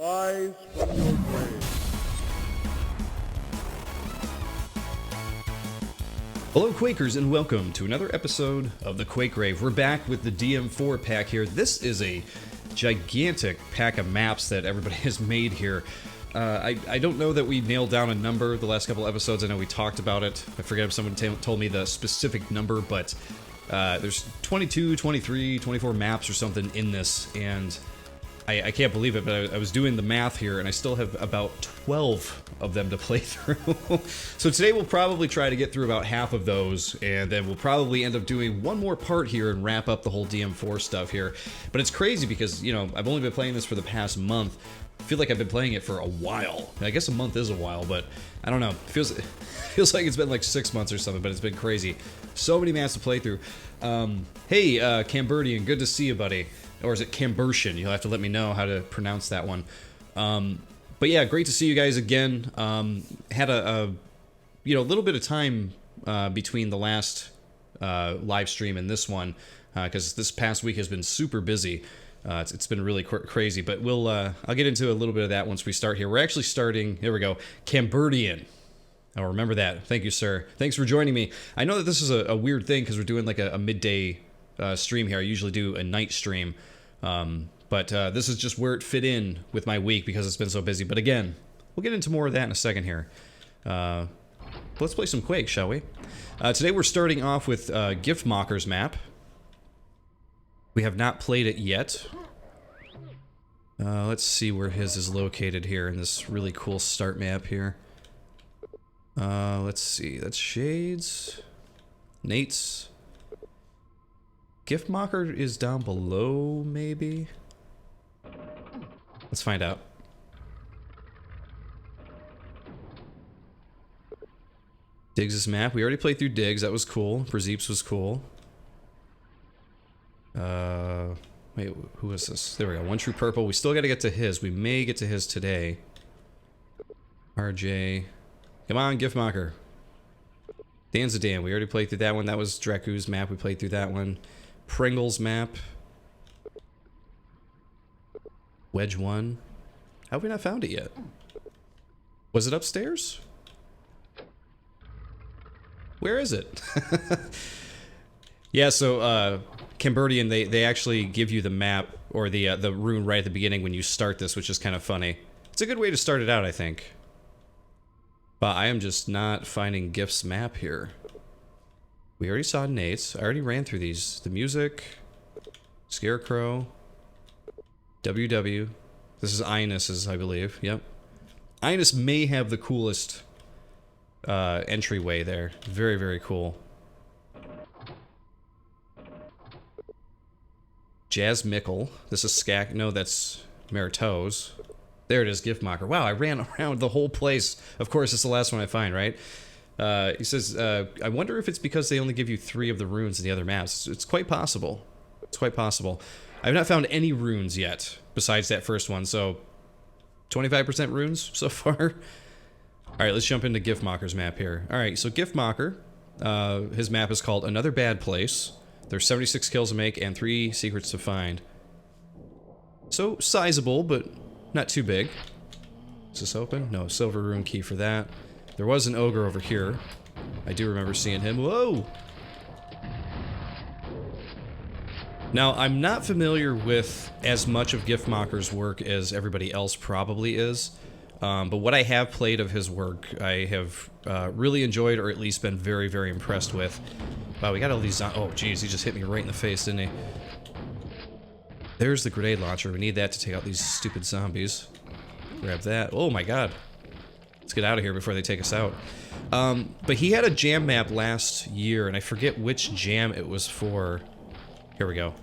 Rise from your grave. Hello Quakers and welcome to another episode of the Quake Grave. We're back with the DM4 pack here. This is a gigantic pack of maps that everybody has made here. I don't know that we nailed down a number the last couple episodes. I know we talked about it. I forget if someone told me the specific number, but there's 22, 23, 24 maps or something in this, and I can't believe it, but I was doing the math here, and I still have about 12 of them to play through. So today we'll probably try to get through about half of those, and then we'll probably end up doing one more part here and wrap up the whole DM4 stuff here. But it's crazy because, you know, I've only been playing this for the past month. I feel like I've been playing it for a while. I guess a month is a while, but I don't know. It feels like it's been like 6 months or something, but it's been crazy. So many maps to play through. Hey, Camberdian, good to see you, buddy. Or is it Cambertian? You'll have to let me know how to pronounce that one. But yeah, great to see you guys again. Had a little bit of time between the last live stream and this one, because this past week has been super busy. It's been really crazy, but I'll get into a little bit of that once we start here. We're actually starting, here we go, Camberdian. I'll remember that. Thank you, sir. Thanks for joining me. I know that this is a weird thing because we're doing like a midday stream here. I usually do a night stream, but this is just where it fit in with my week because it's been so busy. But again, we'll get into more of that in a second here. Let's play some Quake, shall we? Today we're starting off with Giftmacher's map. We have not played it yet. Let's see where his is located here in this really cool start map here. Let's see, that's Shades, Nate's. Giftmacher is down below, maybe? Let's find out. Diggs' map, we already played through Diggs, that was cool. Brazeeps was cool. Wait, who is this? There we go, onetruepurple. We still gotta get to his. We may get to his today. RJ. Come on, Giftmacher. Dan's a Dan. We already played through that one. That was Draku's map. We played through that one. Pringle's map. Wedge 1. How have we not found it yet? Was it upstairs? Where is it? Yeah, so Camberdian, they actually give you the map or the rune right at the beginning when you start this, which is kind of funny. It's a good way to start it out, I think. But I am just not finding Gift's map here. We already saw Nate's. I already ran through these. The music, Scarecrow, WW. This is Ionis's, I believe. Yep. Ionis may have the coolest entryway there. Very, very cool. Jazz Mickle. This is Skak. No, that's Marito's. There it is, Giftmacher. Wow, I ran around the whole place. Of course, it's the last one I find, right? He says, I wonder if it's because they only give you 3 of the runes in the other maps. It's quite possible. It's quite possible. I've not found any runes yet, besides that first one, so 25% runes so far. Alright, let's jump into Giftmacher's map here. Alright, so Giftmacher, his map is called Another Bad Place. There's 76 kills to make and 3 secrets to find. So, sizable, but not too big. Is this open? No, silver rune key for that. There was an ogre over here. I do remember seeing him. Whoa! Now, I'm not familiar with as much of Giftmacher's work as everybody else probably is. But what I have played of his work, I have really enjoyed or at least been very, very impressed with. Wow, we got all these... Oh, geez, he just hit me right in the face, didn't he? There's the grenade launcher. We need that to take out these stupid zombies. Grab that. Oh my god. Let's get out of here before they take us out. But he had a jam map last year, and I forget which jam it was for. Here we go.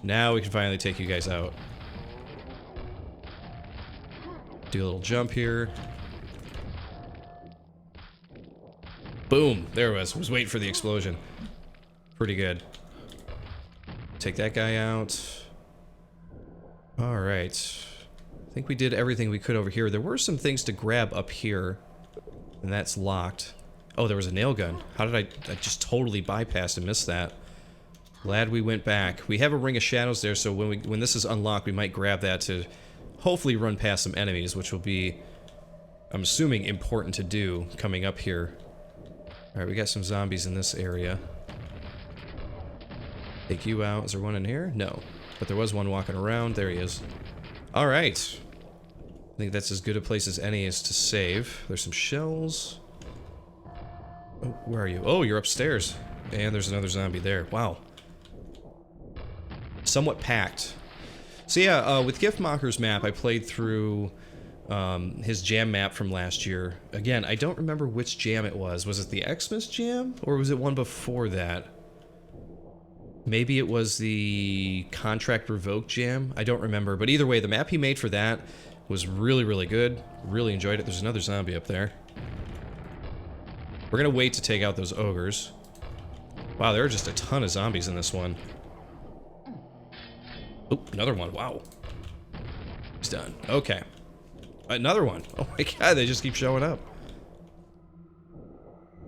Now we can finally take you guys out. Do a little jump here. Boom. There it was. I was waiting for the explosion. Pretty good. Take that guy out. Alright. I think we did everything we could over here. There were some things to grab up here. And that's locked. Oh, there was a nail gun. How did I just totally bypassed and missed that. Glad we went back. We have a Ring of Shadows there, so when this is unlocked, we might grab that to hopefully run past some enemies, which will be, I'm assuming, important to do coming up here. Alright, we got some zombies in this area. Take you out. Is there one in here? No. But there was one walking around. There he is. Alright. I think that's as good a place as any is to save. There's some shells. Oh, where are you? Oh, you're upstairs. And there's another zombie there. Wow. Somewhat packed. So yeah, with Giftmacher's map, I played through his jam map from last year. Again, I don't remember which jam it was. Was it the Xmas jam? Or was it one before that? Maybe it was the Contract Revoke jam? I don't remember. But either way, the map he made for that was really, really good. Really enjoyed it. There's another zombie up there. We're gonna wait to take out those ogres. Wow, there are just a ton of zombies in this one. Oh, another one. Wow. He's done. Okay. Another one. Oh my god, they just keep showing up.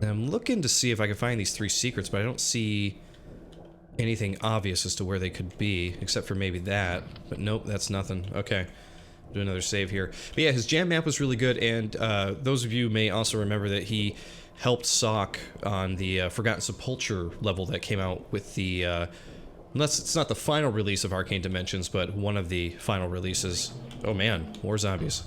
And I'm looking to see if I can find these 3 secrets, but I don't see anything obvious as to where they could be, except for maybe that. But nope, that's nothing. Okay. Do another save here. But yeah, his jam map was really good, and those of you may also remember that he helped Sock on the Forgotten Sepulture level that came out with the... unless it's not the final release of Arcane Dimensions, but one of the final releases. Oh man, more zombies.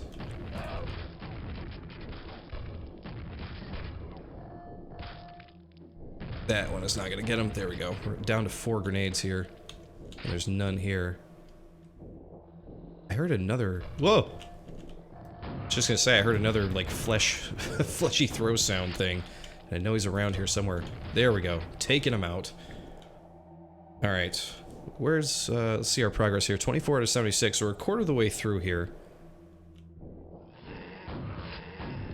That one is not gonna get him. There we go. We're down to 4 grenades here. And there's none here. I heard another... Whoa! Just gonna say, I heard another, like, fleshy throw sound thing. And I know he's around here somewhere. There we go. Taking him out. Alright. Where's, let's see our progress here. 24 out of 76. So we're a quarter of the way through here.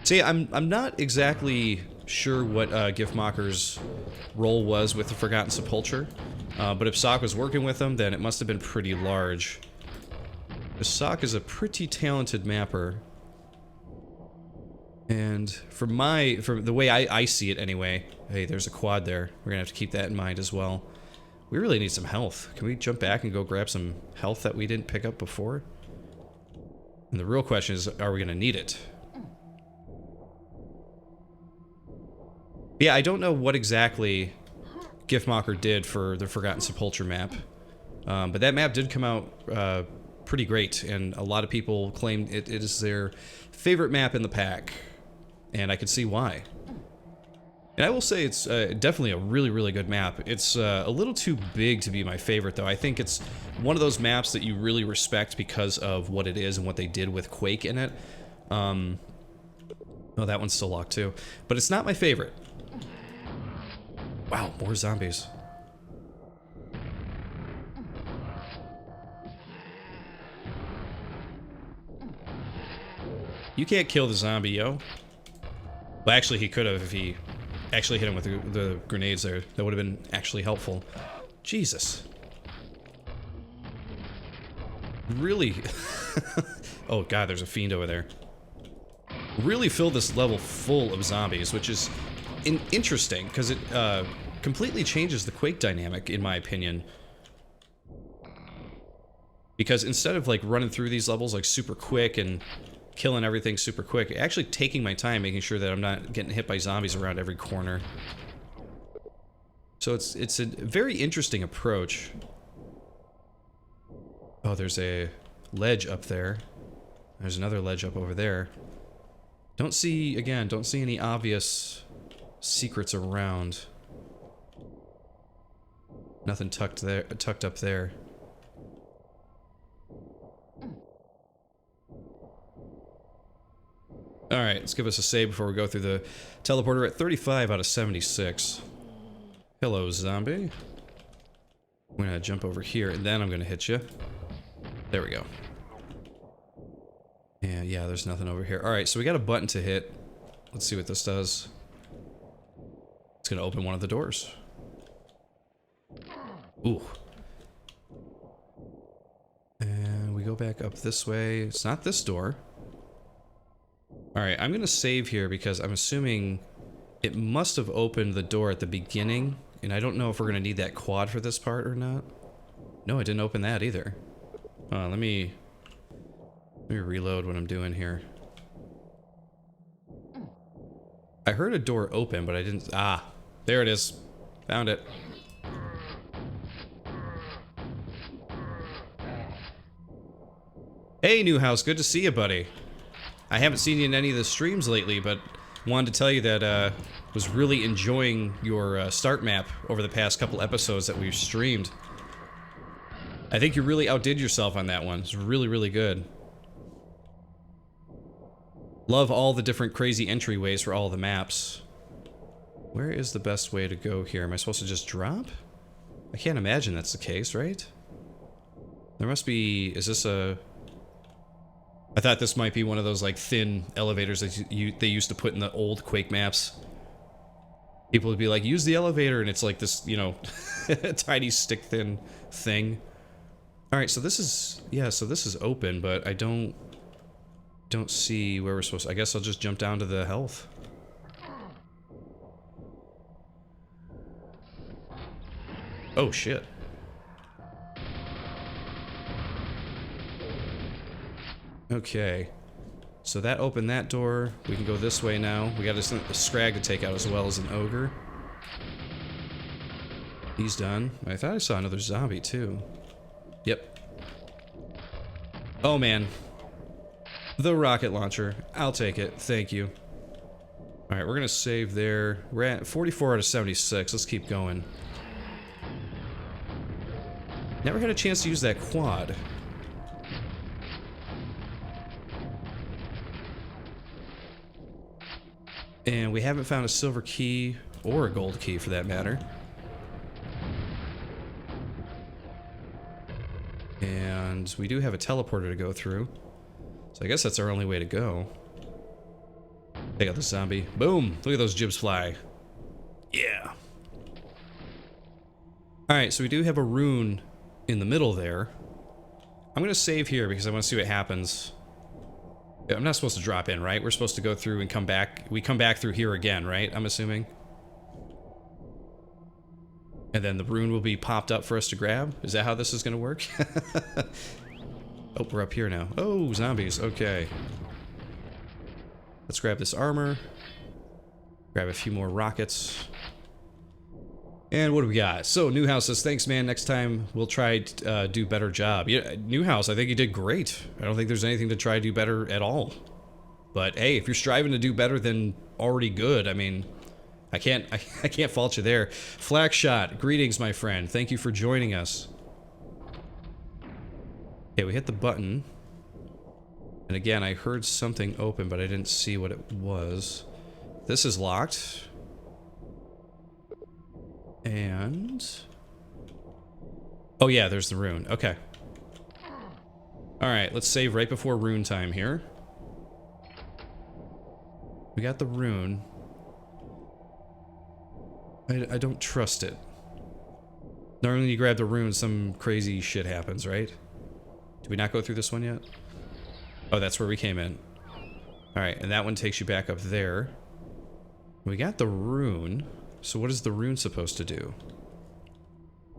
See, I'm not exactly sure what Giftmacher's role was with the Forgotten Sepulture. But if Sock was working with him, then it must have been pretty large. Sock is a pretty talented mapper. And from the way I see it anyway, hey, there's a quad there. We're gonna have to keep that in mind as well. We really need some health. Can we jump back and go grab some health that we didn't pick up before? And the real question is, are we gonna need it? Yeah, I don't know what exactly Giftmacher did for the Forgotten Sepulture map. But that map did come out pretty great, and a lot of people claim it is their favorite map in the pack. And I can see why. And I will say it's definitely a really, really good map. It's a little too big to be my favorite, though. I think it's one of those maps that you really respect because of what it is and what they did with Quake in it. Oh, that one's still locked, too. But it's not my favorite. Wow, more zombies. You can't kill the zombie, yo. Well, actually, he could have if he actually hit him with the grenades there. That would have been actually helpful. Jesus. Really? Oh god, there's a fiend over there. Really fill this level full of zombies, which is interesting, because it completely changes the Quake dynamic, in my opinion. Because instead of, like, running through these levels, like, super quick and killing everything super quick, actually taking my time, making sure that I'm not getting hit by zombies around every corner. So it's a very interesting approach. Oh, there's a ledge up there. There's another ledge up over there. Don't see any obvious secrets around. Nothing tucked up there. Alright, let's give us a save before we go through the teleporter at 35 out of 76. Hello, zombie. I'm gonna jump over here, and then I'm gonna hit you. There we go. And yeah, there's nothing over here. Alright, so we got a button to hit. Let's see what this does. It's gonna open one of the doors. Ooh. And we go back up this way. It's not this door. Alright, I'm gonna save here because I'm assuming it must have opened the door at the beginning, and I don't know if we're gonna need that quad for this part or not. No, it didn't open that either. Let me Let me reload what I'm doing here. I heard a door open, but I didn't... Ah, there it is. Found it. Hey, Newhouse, good to see you, buddy. I haven't seen you in any of the streams lately, but wanted to tell you that was really enjoying your start map over the past couple episodes that we've streamed. I think you really outdid yourself on that one. It's really, really good. Love all the different crazy entryways for all the maps. Where is the best way to go here? Am I supposed to just drop? I can't imagine that's the case, right? There must be... Is this a... I thought this might be one of those, like, thin elevators that they used to put in the old Quake maps. People would be like, use the elevator, and it's like this, you know, tiny stick-thin thing. Alright, so this is... Yeah, so this is open, but I don't see where we're supposed to... I guess I'll just jump down to the health. Oh, shit. Okay. So that opened that door. We can go this way now. We got a scrag to take out as well as an ogre. He's done. I thought I saw another zombie, too. Yep. Oh, man. The rocket launcher. I'll take it. Thank you. Alright, we're gonna save there. We're at 44 out of 76. Let's keep going. Never had a chance to use that quad. And we haven't found a silver key, or a gold key for that matter. And we do have a teleporter to go through. So I guess that's our only way to go. Take out the zombie. Boom! Look at those jibs fly. Yeah! Alright, so we do have a rune in the middle there. I'm gonna save here because I want to see what happens. I'm not supposed to drop in, right? We're supposed to go through and come back. We come back through here again, right? I'm assuming. And then the rune will be popped up for us to grab? Is that how this is gonna work? Oh, we're up here now. Oh, zombies. Okay. Let's grab this armor. Grab a few more rockets. And what do we got? So, Newhouse says, thanks, man. Next time, we'll try to do better job. Yeah, Newhouse, I think you did great. I don't think there's anything to try to do better at all. But, hey, if you're striving to do better than already good, I mean, I can't fault you there. Flackshot, greetings, my friend. Thank you for joining us. Okay, we hit the button. And again, I heard something open, but I didn't see what it was. This is locked. And... oh yeah, there's the rune. Okay. Alright, let's save right before rune time here. We got the rune. I don't trust it. Normally when you grab the rune, some crazy shit happens, right? Did we not go through this one yet? Oh, that's where we came in. Alright, and that one takes you back up there. We got the rune. So what is the rune supposed to do?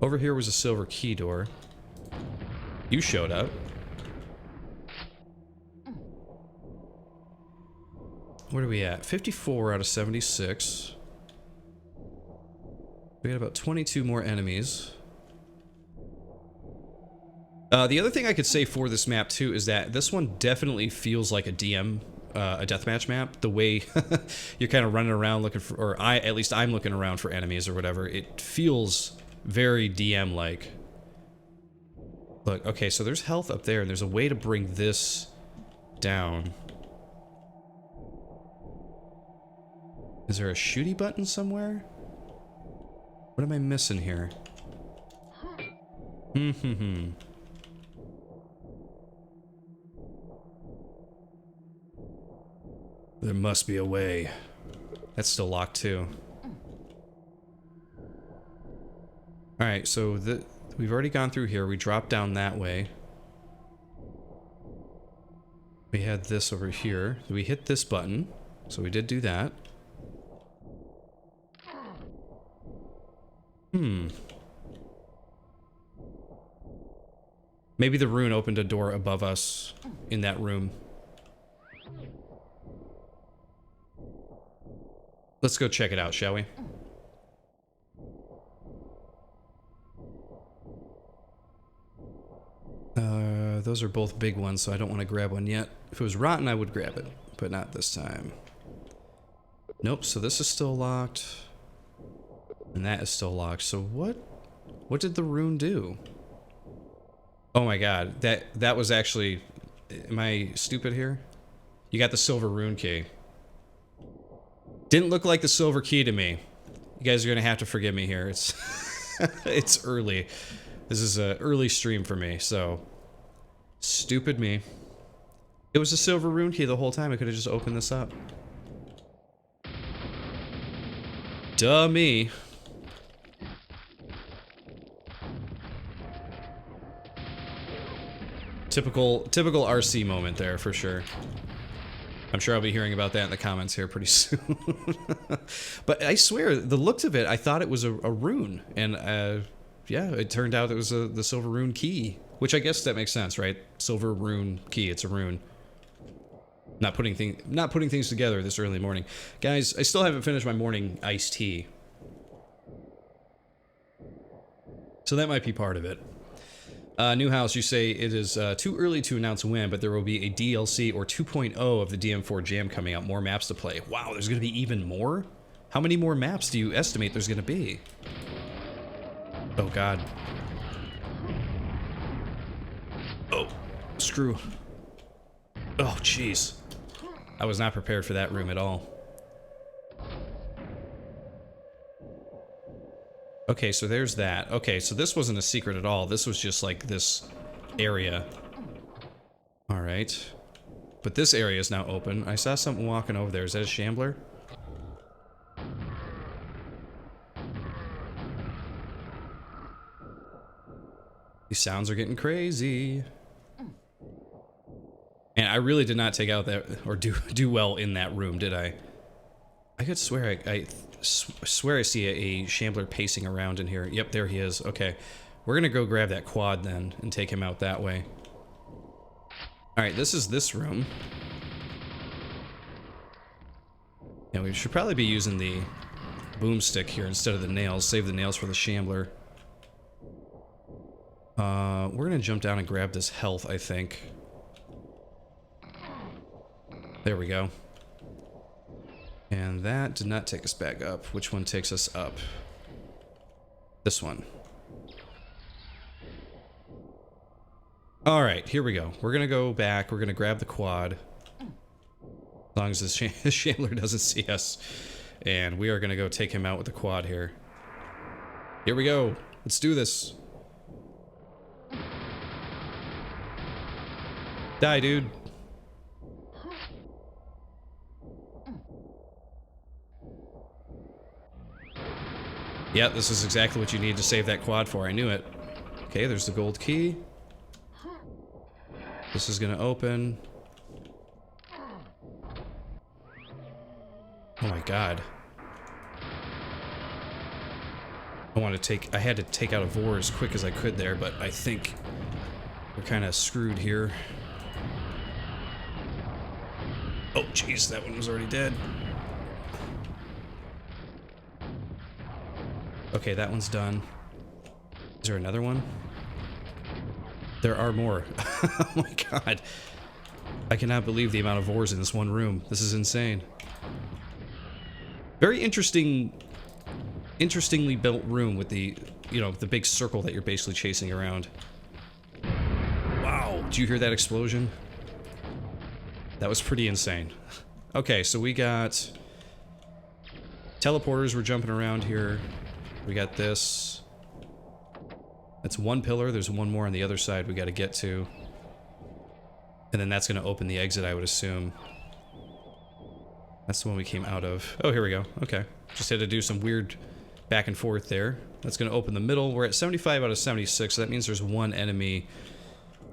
Over here was a silver key door. You showed up. What are we at? 54 out of 76. We got about 22 more enemies. The other thing I could say for this map too is that this one definitely feels like a DM, a deathmatch map. The way you're kind of running around looking for, or at least I'm looking around for enemies or whatever. It feels very DM-like. Look, okay, so there's health up there, and there's a way to bring this down. Is there a shooty button somewhere? What am I missing here? There must be a way. That's still locked too. Alright, so we've already gone through here. We dropped down that way. We had this over here. We hit this button. So we did do that. Maybe the rune opened a door above us in that room. Let's go check it out, shall we? Those are both big ones, so I don't want to grab one yet. If it was rotten, I would grab it, but not this time. Nope, so this is still locked. And that is still locked. So what did the rune do? Oh my god, that was actually... Am I stupid here? You got the silver rune key. Didn't look like the silver key to me. You guys are gonna have to forgive me here. It's it's early. This is an early stream for me, so stupid me. It was a silver rune key the whole time. I could have just opened this up. Duh me. Typical ArrrCee moment there for sure. I'm sure I'll be hearing about that in the comments here pretty soon. But I swear, the looks of it, I thought it was a rune, and yeah, it turned out it was the silver rune key, which I guess that makes sense, right? Silver rune key, it's a rune. Not putting things together this early morning, guys. I still haven't finished my morning iced tea, so that might be part of it. New house, you say it is too early to announce when, but there will be a DLC or 2.0 of the DM4 Jam coming out. More maps to play. Wow, there's going to be even more? How many more maps do you estimate there's going to be? Oh, God. Oh, screw. Oh, jeez. I was not prepared for that room at all. Okay, so there's that. Okay, so this wasn't a secret at all. This was just like this area. Alright. But this area is now open. I saw something walking over there. Is that a shambler? These sounds are getting crazy. And I really did not take out that, or do well in that room, did I? I could swear I swear I see a shambler pacing around in here. Yep, there he is. Okay. We're gonna go grab that quad then and take him out that way. Alright, this is this room. Yeah, we should probably be using the boomstick here instead of the nails. Save the nails for the shambler. We're gonna jump down and grab this health, I think. There we go. And that did not take us back up. Which one takes us up? This one. Alright, here we go. We're gonna go back. We're gonna grab the quad. As long as this shambler doesn't see us. And we are gonna go take him out with the quad here. Here we go. Let's do this. Die, dude. Yeah, this is exactly what you need to save that quad for. I knew it. Okay, there's the gold key. This is gonna open. Oh my god. I had to take out a vor as quick as I could there, but I think we're kind of screwed here. Oh jeez, that one was already dead. Okay, that one's done. Is there another one? There are more. Oh my god. I cannot believe the amount of vors in this one room. This is insane. Very interestingly built room with the, you know, the big circle that you're basically chasing around. Wow, did you hear that explosion? That was pretty insane. Okay, so we got teleporters. We're jumping around here. We got this. That's one pillar. There's one more on the other side we got to get to. And then that's going to open the exit, I would assume. That's the one we came out of. Oh, here we go. Okay. Just had to do some weird back and forth there. That's going to open the middle. We're at 75 out of 76, so that means there's one enemy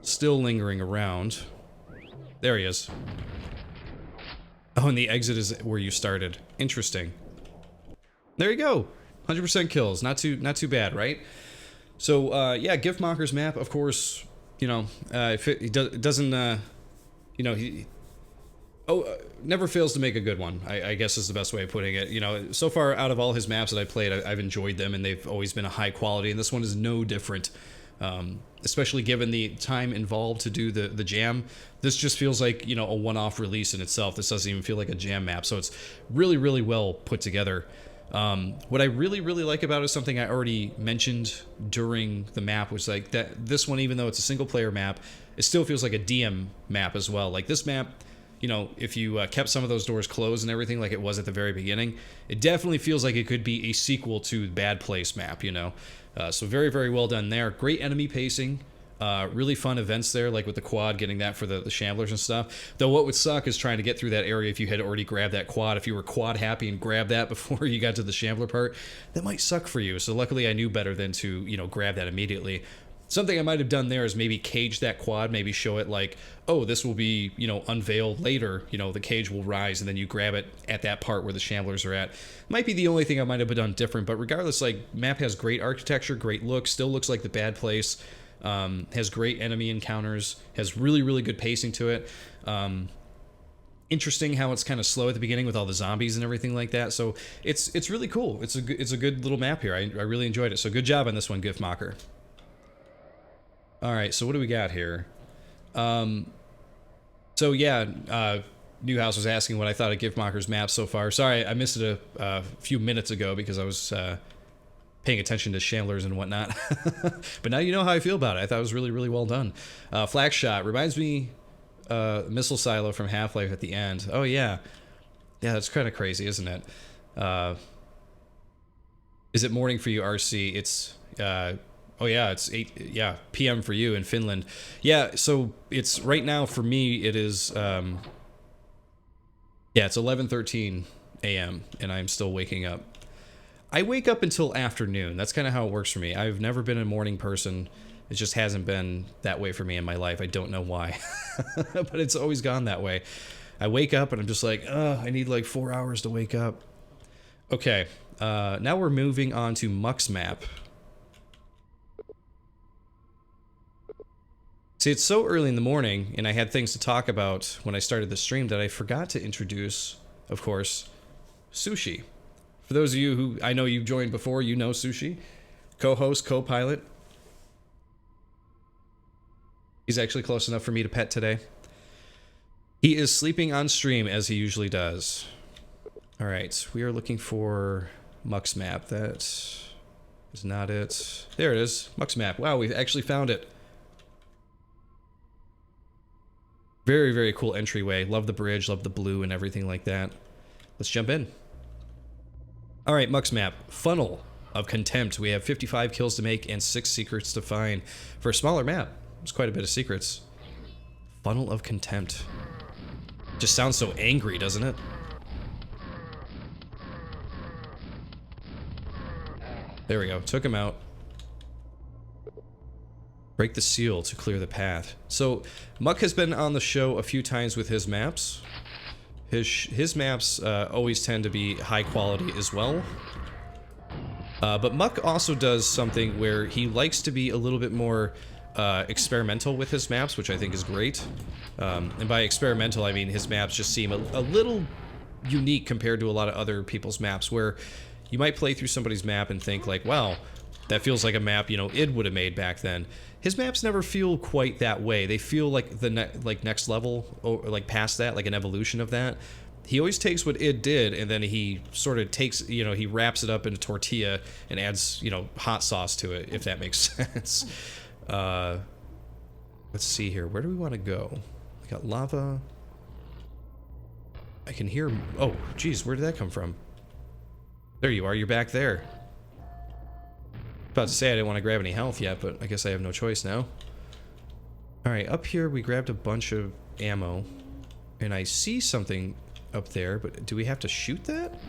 still lingering around. There he is. Oh, and the exit is where you started. Interesting. There you go. 100% kills. Not too bad, right? So, yeah, Giftmacher's map, of course, you know, if it doesn't, you know, never fails to make a good one, I guess is the best way of putting it. You know, so far out of all his maps that I played, I've enjoyed them, and they've always been a high quality, and this one is no different. Especially given the time involved to do the jam. This just feels like, you know, a one-off release in itself. This doesn't even feel like a jam map, so it's really, really well put together. What I really, really like about it is something I already mentioned during the map, was like that this one, even though it's a single-player map, it still feels like a DM map as well. Like this map, you know, if you kept some of those doors closed and everything like it was at the very beginning, it definitely feels like it could be a sequel to Bad Place map, you know. So very, very well done there. Great enemy pacing. Really fun events there, like with the quad, getting that for the shamblers and stuff. Though what would suck is trying to get through that area if you had already grabbed that quad. If you were quad happy and grabbed that before you got to the shambler part, that might suck for you. So luckily I knew better than to, you know, grab that immediately. Something I might have done there is maybe cage that quad, maybe show it like, oh, this will be, you know, unveiled later, you know, the cage will rise, and then you grab it at that part where the shamblers are at. Might be the only thing I might have done different, but regardless, like, map has great architecture, great look, still looks like the Bad Place, has great enemy encounters, has really, really good pacing to it. Interesting how it's kind of slow at the beginning with all the zombies and everything like that, so it's really cool. It's a good little map here. I really enjoyed it, so good job on this one, Giftmacher. All right, so what do we got here? So yeah, Newhouse was asking what I thought of Giftmacher's map so far. Sorry, I missed it a few minutes ago because I was paying attention to shamblers and whatnot. But now you know how I feel about it. I thought it was really, really well done. Flash shot reminds me missile silo from Half-Life at the end. Oh yeah, yeah, that's kind of crazy, isn't it? Is it morning for you, RC? It's oh yeah, it's 8 p.m. for you in Finland. Yeah, so it's right now for me it is yeah, it's 11:13 a.m. and I'm still waking up. I wake up until afternoon. That's kind of how it works for me. I've never been a morning person. It just hasn't been that way for me in my life. I don't know why. But it's always gone that way. I wake up and I'm just like, I need like 4 hours to wake up. Okay, now we're moving on to Muck's map. See, it's so early in the morning, and I had things to talk about when I started the stream that I forgot to introduce, of course, Sushi. For those of you who I know you've joined before, you know Sushi. Co-host, co-pilot. He's actually close enough for me to pet today. He is sleeping on stream, as he usually does. Alright, we are looking for Muck's map. That is not it. There it is, Muck's map. Wow, we've actually found it. Very, very cool entryway. Love the bridge, love the blue and everything like that. Let's jump in. All right, Muck's map. Funnel of Contempt. We have 55 kills to make and 6 secrets to find. For a smaller map, there's quite a bit of secrets. Funnel of Contempt. Just sounds so angry, doesn't it? There we go. Took him out. Break the seal to clear the path. So, Muck has been on the show a few times with his maps. His maps always tend to be high quality as well. But Muck also does something where he likes to be a little bit more experimental with his maps, which I think is great. And by experimental, I mean his maps just seem a little unique compared to a lot of other people's maps, where you might play through somebody's map and think like, wow, that feels like a map, you know, id would have made back then. His maps never feel quite that way. They feel like the next level, or like past that, like an evolution of that. He always takes what id did, and then he sort of takes, you know, he wraps it up in a tortilla and adds, you know, hot sauce to it, if that makes sense. Let's see here. Where do we want to go? We got lava. I can hear... Oh, geez, where did that come from? There you are. You're back there. About to say I didn't want to grab any health yet, but I guess I have no choice now. Alright, up here we grabbed a bunch of ammo. And I see something up there, but do we have to shoot that?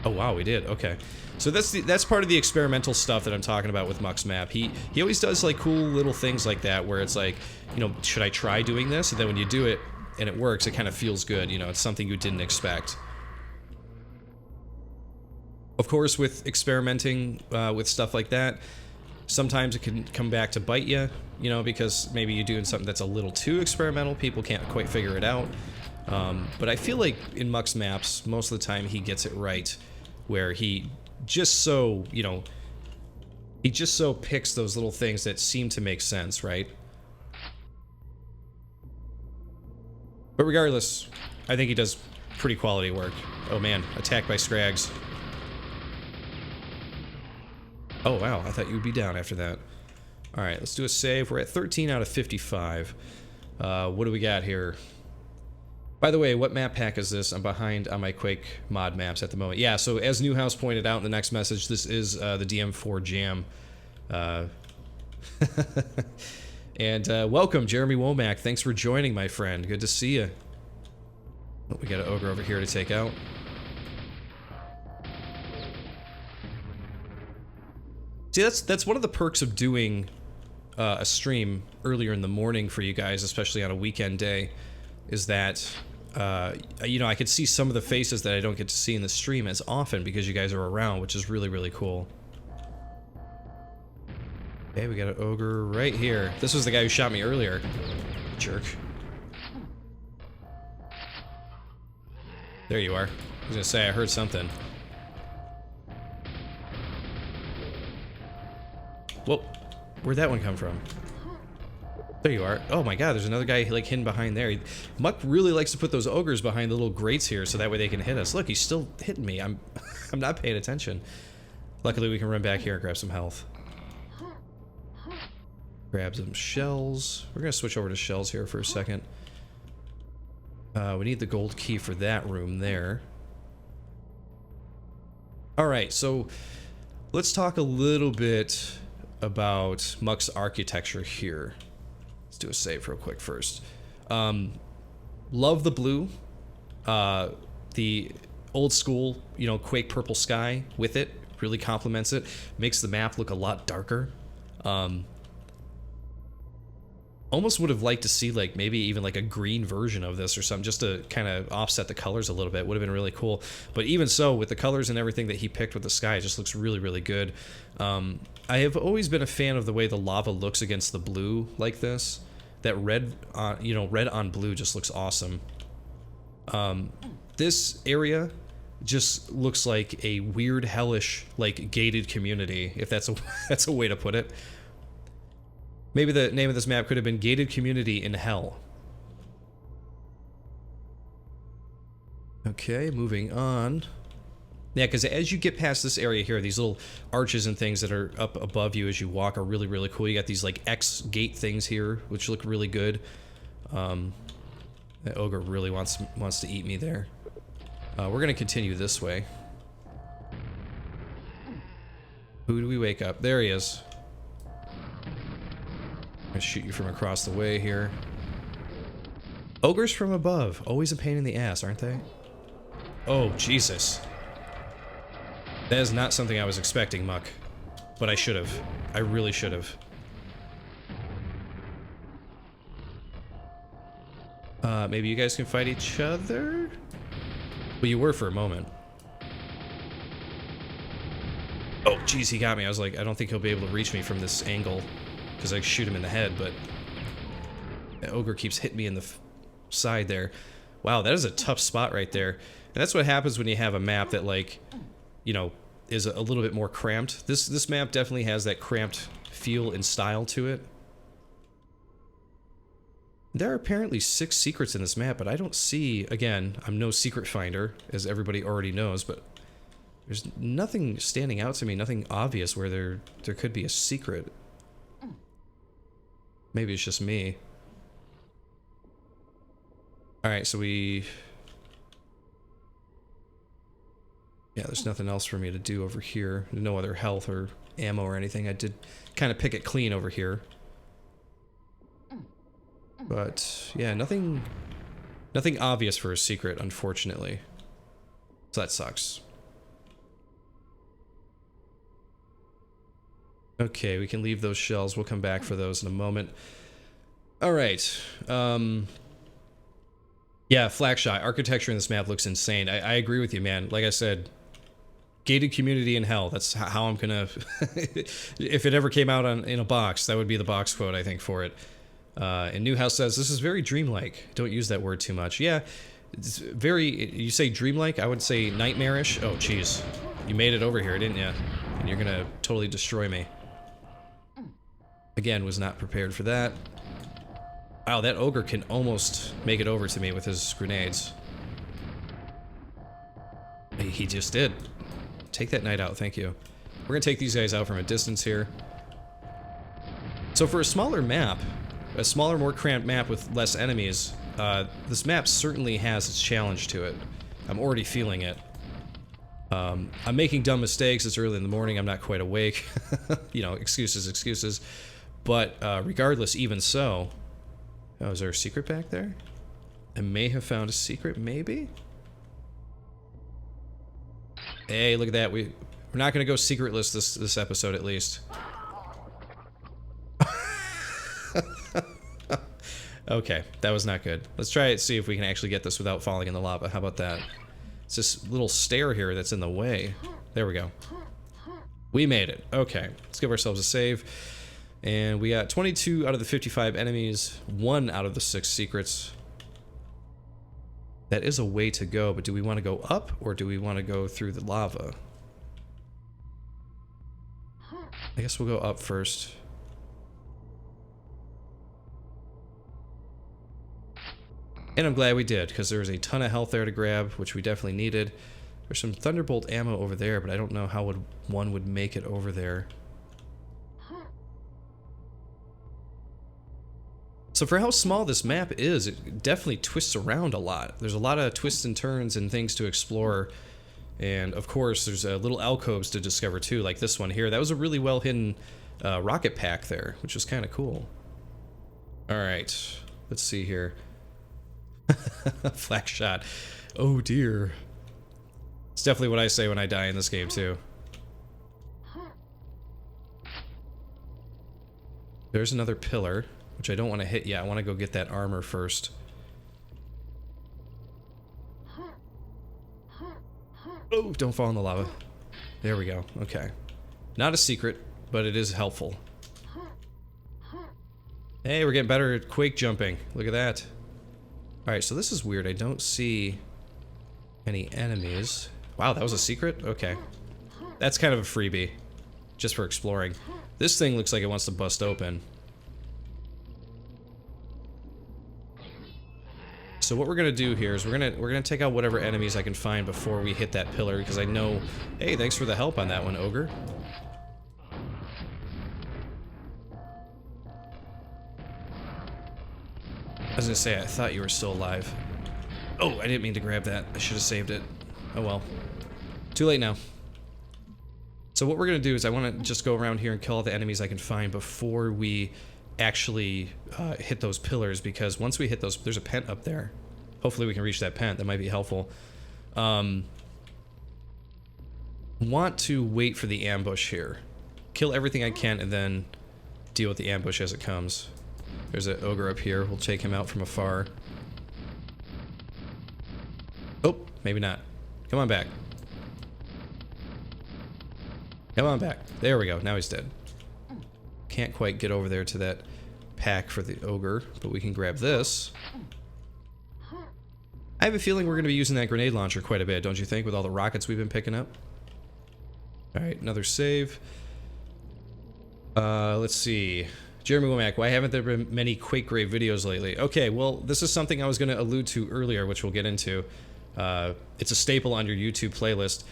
Oh wow, we did. Okay. So that's part of the experimental stuff that I'm talking about with Muck's map. He always does like cool little things like that, where it's like, you know, should I try doing this? And then when you do it and it works, it kind of feels good, you know, it's something you didn't expect. Of course, with experimenting with stuff like that, Sometimes it can come back to bite you, you know, because maybe you're doing something that's a little too experimental. People can't quite figure it out. But I feel like in Muck's maps, most of the time he gets it right, where he just so, you know, he just so picks those little things that seem to make sense, right? But regardless, I think he does pretty quality work. Oh man, attacked by Scrags. Oh wow, I thought you would be down after that. Alright, let's do a save. We're at 13 out of 55. What do we got here? By the way, what map pack is this? I'm behind on my Quake mod maps at the moment. Yeah, so as Newhouse pointed out in the next message, this is the DM4 Jam. And welcome, Jeremy Womack. Thanks for joining, my friend. Good to see you. Oh, we got an ogre over here to take out. See, that's one of the perks of doing a stream earlier in the morning for you guys, especially on a weekend day, is that you know, I could see some of the faces that I don't get to see in the stream as often because you guys are around, which is really, really cool. Okay, we got an ogre right here. This was the guy who shot me earlier. Jerk. There you are. I was gonna say, I heard something. Whoa, where'd that one come from? There you are. Oh my god, there's another guy like hidden behind there. Muck really likes to put those ogres behind the little grates here so that way they can hit us. Look, he's still hitting me. I'm not paying attention. Luckily we can run back here and grab some health. Grab some shells. We're gonna switch over to shells here for a second. We need the gold key for that room there. Alright, so let's talk a little bit about Muck's architecture here. Let's do a save real quick first. Love the blue. The old school, you know, Quake purple sky with it. Really complements it. Makes the map look a lot darker. Almost would have liked to see like maybe even like a green version of this or something just to kind of offset the colors a little bit. Would have been really cool. But even so, with the colors and everything that he picked with the sky, it just looks really, really good. I have always been a fan of the way the lava looks against the blue like this. That red, you know, red on blue just looks awesome. This area just looks like a weird, hellish, like gated community, if that's a way to put it. Maybe the name of this map could have been Gated Community in Hell. Okay, moving on. Yeah, because as you get past this area here, these little arches and things that are up above you as you walk are really, really cool. You got these like X gate things here, which look really good. That ogre really wants to eat me there. We're gonna continue this way. Who do we wake up? There he is. I'm gonna shoot you from across the way here. Ogres from above, always a pain in the ass, aren't they? Oh, Jesus. That is not something I was expecting, Muck. But I should have. I really should have. Maybe you guys can fight each other? Well, you were for a moment. Oh, jeez, he got me. I was like, I don't think he'll be able to reach me from this angle. Because I shoot him in the head, but... the ogre keeps hitting me in the side there. Wow, that is a tough spot right there. And that's what happens when you have a map that, like, you know, is a little bit more cramped. This map definitely has that cramped feel and style to it. There are apparently 6 secrets in this map, but I don't see... Again, I'm no secret finder, as everybody already knows, but... there's nothing standing out to me, nothing obvious where there could be a secret. Maybe it's just me. Alright, so we... yeah, there's nothing else for me to do over here. No other health or ammo or anything. I did kind of pick it clean over here. But, yeah, nothing obvious for a secret, unfortunately. So that sucks. Okay, we can leave those shells. We'll come back for those in a moment. Alright. Yeah, Flakshot. Architecture in this map looks insane. I agree with you, man. Like I said, Gated community in hell. That's how I'm gonna... if it ever came out in a box, that would be the box quote, I think, for it. And Newhouse says, this is very dreamlike. Don't use that word too much. Yeah, it's very... You say dreamlike? I would say nightmarish. Oh, jeez. You made it over here, didn't you? And you're gonna totally destroy me. Again, was not prepared for that. Wow, that ogre can almost make it over to me with his grenades. He just did. Take that knight out, thank you. We're gonna take these guys out from a distance here. So for a smaller map, a smaller, more cramped map with less enemies, this map certainly has its challenge to it. I'm already feeling it. I'm making dumb mistakes. It's early in the morning. I'm not quite awake. You know, excuses, excuses. But regardless, even so... Oh, is there a secret back there? I may have found a secret, maybe? Hey, look at that. We're not going to go secretless this episode, at least. Okay, that was not good. Let's try it, see if we can actually get this without falling in the lava. How about that? It's this little stair here that's in the way. There we go. We made it. Okay, let's give ourselves a save. And we got 22 out of the 55 enemies, 1 out of the 6 secrets. That is a way to go, but do we want to go up or do we want to go through the lava? I guess we'll go up first. And I'm glad we did, because there was a ton of health there to grab, which we definitely needed. There's some Thunderbolt ammo over there, but I don't know how one would make it over there. So for how small this map is, it definitely twists around a lot. There's a lot of twists and turns and things to explore. And of course, there's little alcoves to discover too, like this one here. That was a really well hidden rocket pack there, which was kind of cool. Alright, let's see here. Flak shot. Oh dear. It's definitely what I say when I die in this game too. There's another pillar, which I don't want to hit yet. I want to go get that armor first. Oh, don't fall in the lava. There we go. Okay. Not a secret, but it is helpful. Hey, we're getting better at Quake jumping. Look at that. Alright, so this is weird. I don't see any enemies. Wow, that was a secret? Okay. That's kind of a freebie. Just for exploring. This thing looks like it wants to bust open. So what we're gonna do here is we're gonna take out whatever enemies I can find before we hit that pillar, because I know... Hey, thanks for the help on that one, Ogre. I was gonna say, I thought you were still alive. Oh, I didn't mean to grab that. I should have saved it. Oh well. Too late now. So what we're gonna do is I want to just go around here and kill all the enemies I can find before we actually hit those pillars, because once we hit those, there's a pent up there. Hopefully we can reach that pent. That might be helpful. Want to wait for the ambush here. Kill everything I can and then deal with the ambush as it comes. There's an ogre up here. We'll take him out from afar. Oh, maybe not. Come on back. Come on back. There we go. Now he's dead. Can't quite get over there to that pack for the ogre, but we can grab this. I have a feeling we're going to be using that grenade launcher quite a bit, don't you think, with all the rockets we've been picking up? Alright, another save. Let's see. Jeremy Womack, why haven't there been many Quake Grave videos lately? Okay, well, this is something I was going to allude to earlier, which we'll get into. It's a staple on your YouTube playlist.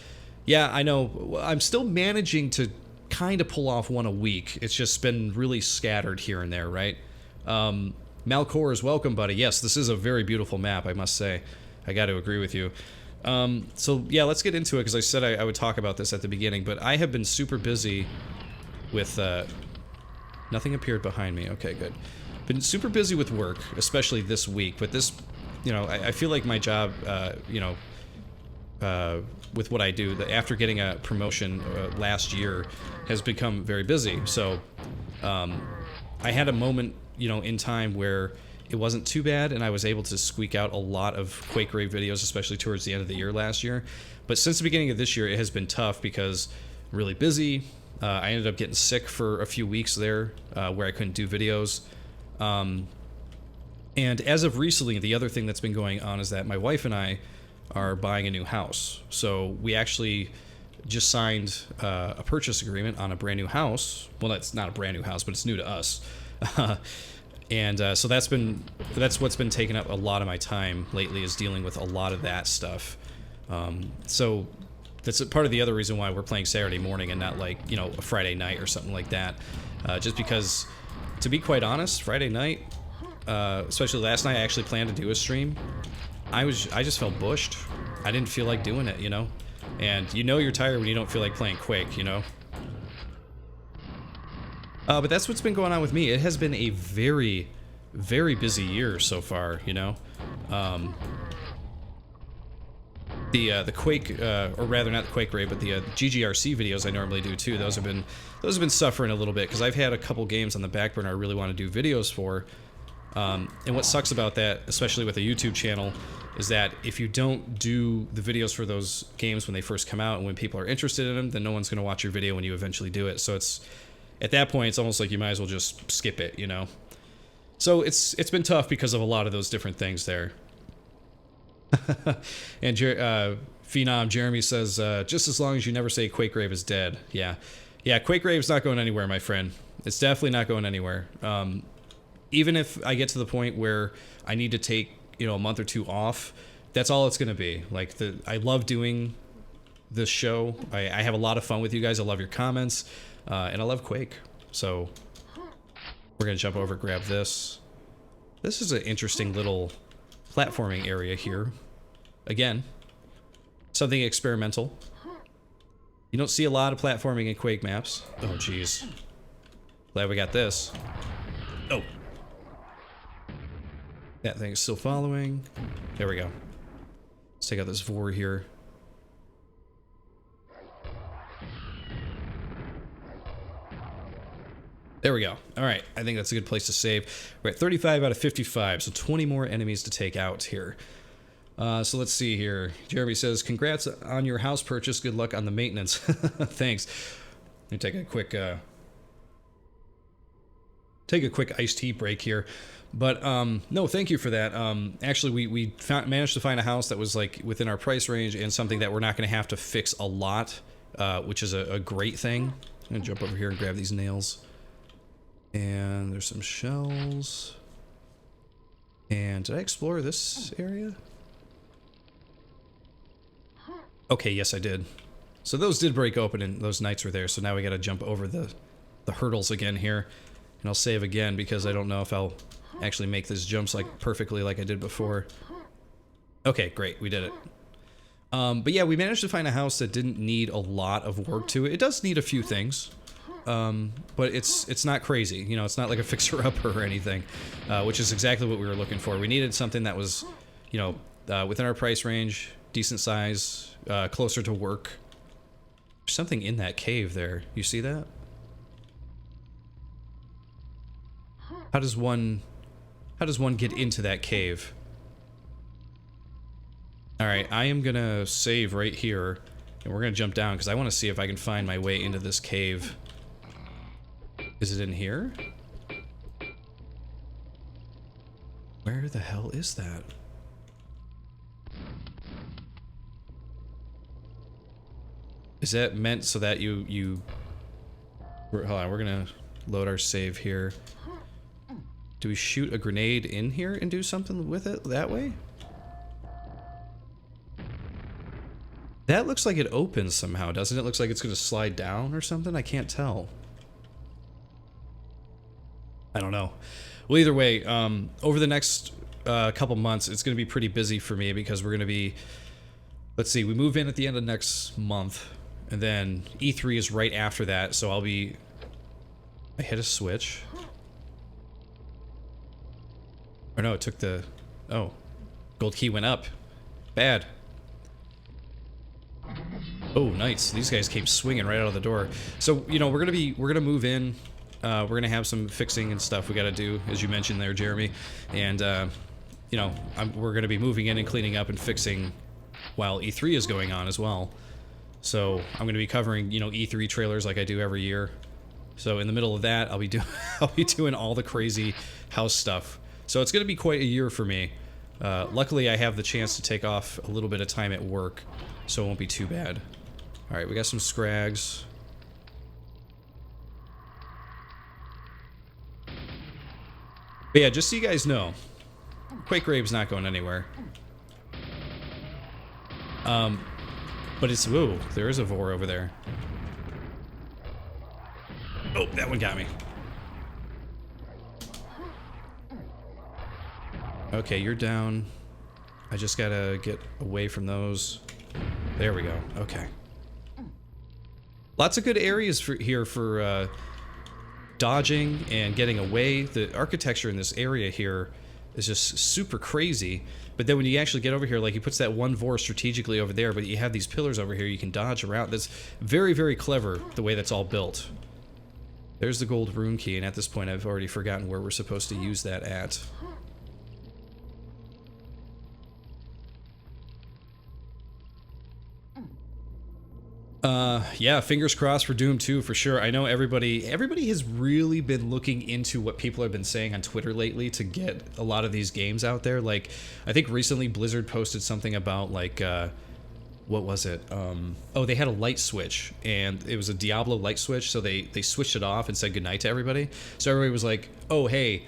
Yeah, I know. I'm still managing to kind of pull off one a week. It's just been really scattered here and there, right? Mukor is welcome, buddy. Yes, this is a very beautiful map, I must say. I got to agree with you. So, yeah, let's get into it, because I said I would talk about this at the beginning, but I have been super busy with... Nothing appeared behind me. Okay, good. Been super busy with work, especially this week, but this... You know, I feel like my job, you know... with what I do, after getting a promotion last year, has become very busy. So, I had a moment, you know, in time where it wasn't too bad, and I was able to squeak out a lot of Quake Rave videos, especially towards the end of the year last year. But since the beginning of this year, it has been tough because I'm really busy. I ended up getting sick for a few weeks there, where I couldn't do videos. And as of recently, the other thing that's been going on is that my wife and I are buying a new house. So we actually just signed a purchase agreement on a brand new house. Well, that's not a brand new house, but it's new to us. And so that's what's been taking up a lot of my time lately, is dealing with a lot of that stuff. So that's part of the other reason why we're playing Saturday morning and not, like, you know, a Friday night or something like that. Just because, to be quite honest, Friday night, especially last night, I actually planned to do a stream. I just felt bushed. I didn't feel like doing it, you know? And you know you're tired when you don't feel like playing Quake, you know? But that's what's been going on with me. It has been a very, very busy year so far, you know? The Quake, or rather not the Quake Rave, but the GGRC videos I normally do too, those have been suffering a little bit, because I've had a couple games on the back burner I really want to do videos for. And what sucks about that, especially with a YouTube channel, is that if you don't do the videos for those games when they first come out and when people are interested in them, then no one's going to watch your video when you eventually do it. So it's, at that point, it's almost like you might as well just skip it, you know? So it's been tough because of a lot of those different things there. And Phenom Jeremy says, just as long as you never say Quake Rave is dead. Yeah, Quake Rave's not going anywhere, my friend. It's definitely not going anywhere. Even if I get to the point where I need to take, you know, a month or two off, that's all it's going to be. Like, I love doing this show. I have a lot of fun with you guys. I love your comments, and I love Quake. So we're going to jump over, grab this. This is an interesting little platforming area here. Again, something experimental. You don't see a lot of platforming in Quake maps. Oh, jeez. Glad we got this. Oh. That thing's still following. There we go. Let's take out this Vor here. There we go. Alright, I think that's a good place to save. We're at 35 out of 55, so 20 more enemies to take out here. So let's see here. Jeremy says, congrats on your house purchase. Good luck on the maintenance. Thanks. Let me take a quick iced tea break here. But no, thank you for that. Actually, we managed to find a house that was, like, within our price range and something that we're not going to have to fix a lot, which is a great thing. I'm going to jump over here and grab these nails. And there's some shells. And did I explore this area? Okay, yes I did. So those did break open and those knights were there, so now we gotta jump over the hurdles again here. And I'll save again because I don't know if I'll actually make this jumps like perfectly like I did before. Okay, great, we did it. But yeah, we managed to find a house that didn't need a lot of work to it. It does need a few things. But it's not crazy, you know, it's not like a fixer-upper or anything, which is exactly what we were looking for. We needed something that was, you know, within our price range, decent size, closer to work. There's something in that cave there. You see that? How does one get into that cave? Alright, I am gonna save right here, and we're gonna jump down, because I want to see if I can find my way into this cave. Is it in here? Where the hell is that? Is that meant so that hold on, we're gonna load our save here. Do we shoot a grenade in here and do something with it that way? That looks like it opens somehow, doesn't it? Looks like it's gonna slide down or something? I can't tell. I don't know. Well, either way, over the next couple months, it's going to be pretty busy for me because we're going to be, let's see, we move in at the end of next month, and then E3 is right after that, so I'll be, I hit a switch. Or no, it took the, oh, gold key went up. Bad. Oh, nice. These guys came swinging right out of the door. So, you know, we're going to move in We're gonna have some fixing and stuff we gotta do, as you mentioned there, Jeremy. And you know, we're gonna be moving in and cleaning up and fixing while E3 is going on as well. So I'm gonna be covering, you know, E3 trailers like I do every year. So in the middle of that, I'll be doing all the crazy house stuff. So it's gonna be quite a year for me. Luckily, I have the chance to take off a little bit of time at work, so it won't be too bad. All right, we got some scrags. But yeah, just so you guys know, Quake Grave's not going anywhere. But it's... Whoa, there is a Vor over there. Oh, that one got me. Okay, you're down. I just gotta get away from those. There we go. Okay. Lots of good areas here for dodging and getting away. The architecture in this area here is just super crazy. But then when you actually get over here, like he puts that one Vor strategically over there, but you have these pillars over here you can dodge around. That's very, very clever, the way that's all built. There's the gold rune key, and at this point I've already forgotten where we're supposed to use that at. Yeah, fingers crossed for Doom 2 for sure. I know everybody has really been looking into what people have been saying on Twitter lately to get a lot of these games out there. Like, I think recently Blizzard posted something about, like, what was it? Oh, they had a light switch, and it was a Diablo light switch, so they switched it off and said goodnight to everybody. So everybody was like, oh, hey,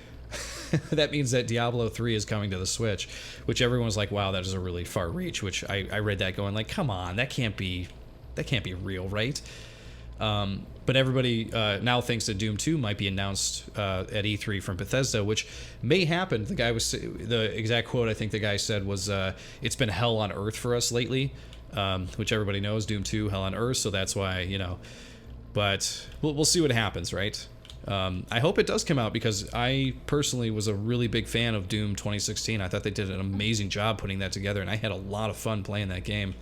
that means that Diablo 3 is coming to the Switch, which everyone was like, wow, that is a really far reach, which I read that going like, come on, that can't be real, right? But everybody now thinks that Doom 2 might be announced at E3 from Bethesda, which may happen. The exact quote I think the guy said was, "It's been hell on earth for us lately," which everybody knows, Doom 2, hell on earth. So that's why, you know. But we'll see what happens, right? I hope it does come out because I personally was a really big fan of Doom 2016. I thought they did an amazing job putting that together, and I had a lot of fun playing that game.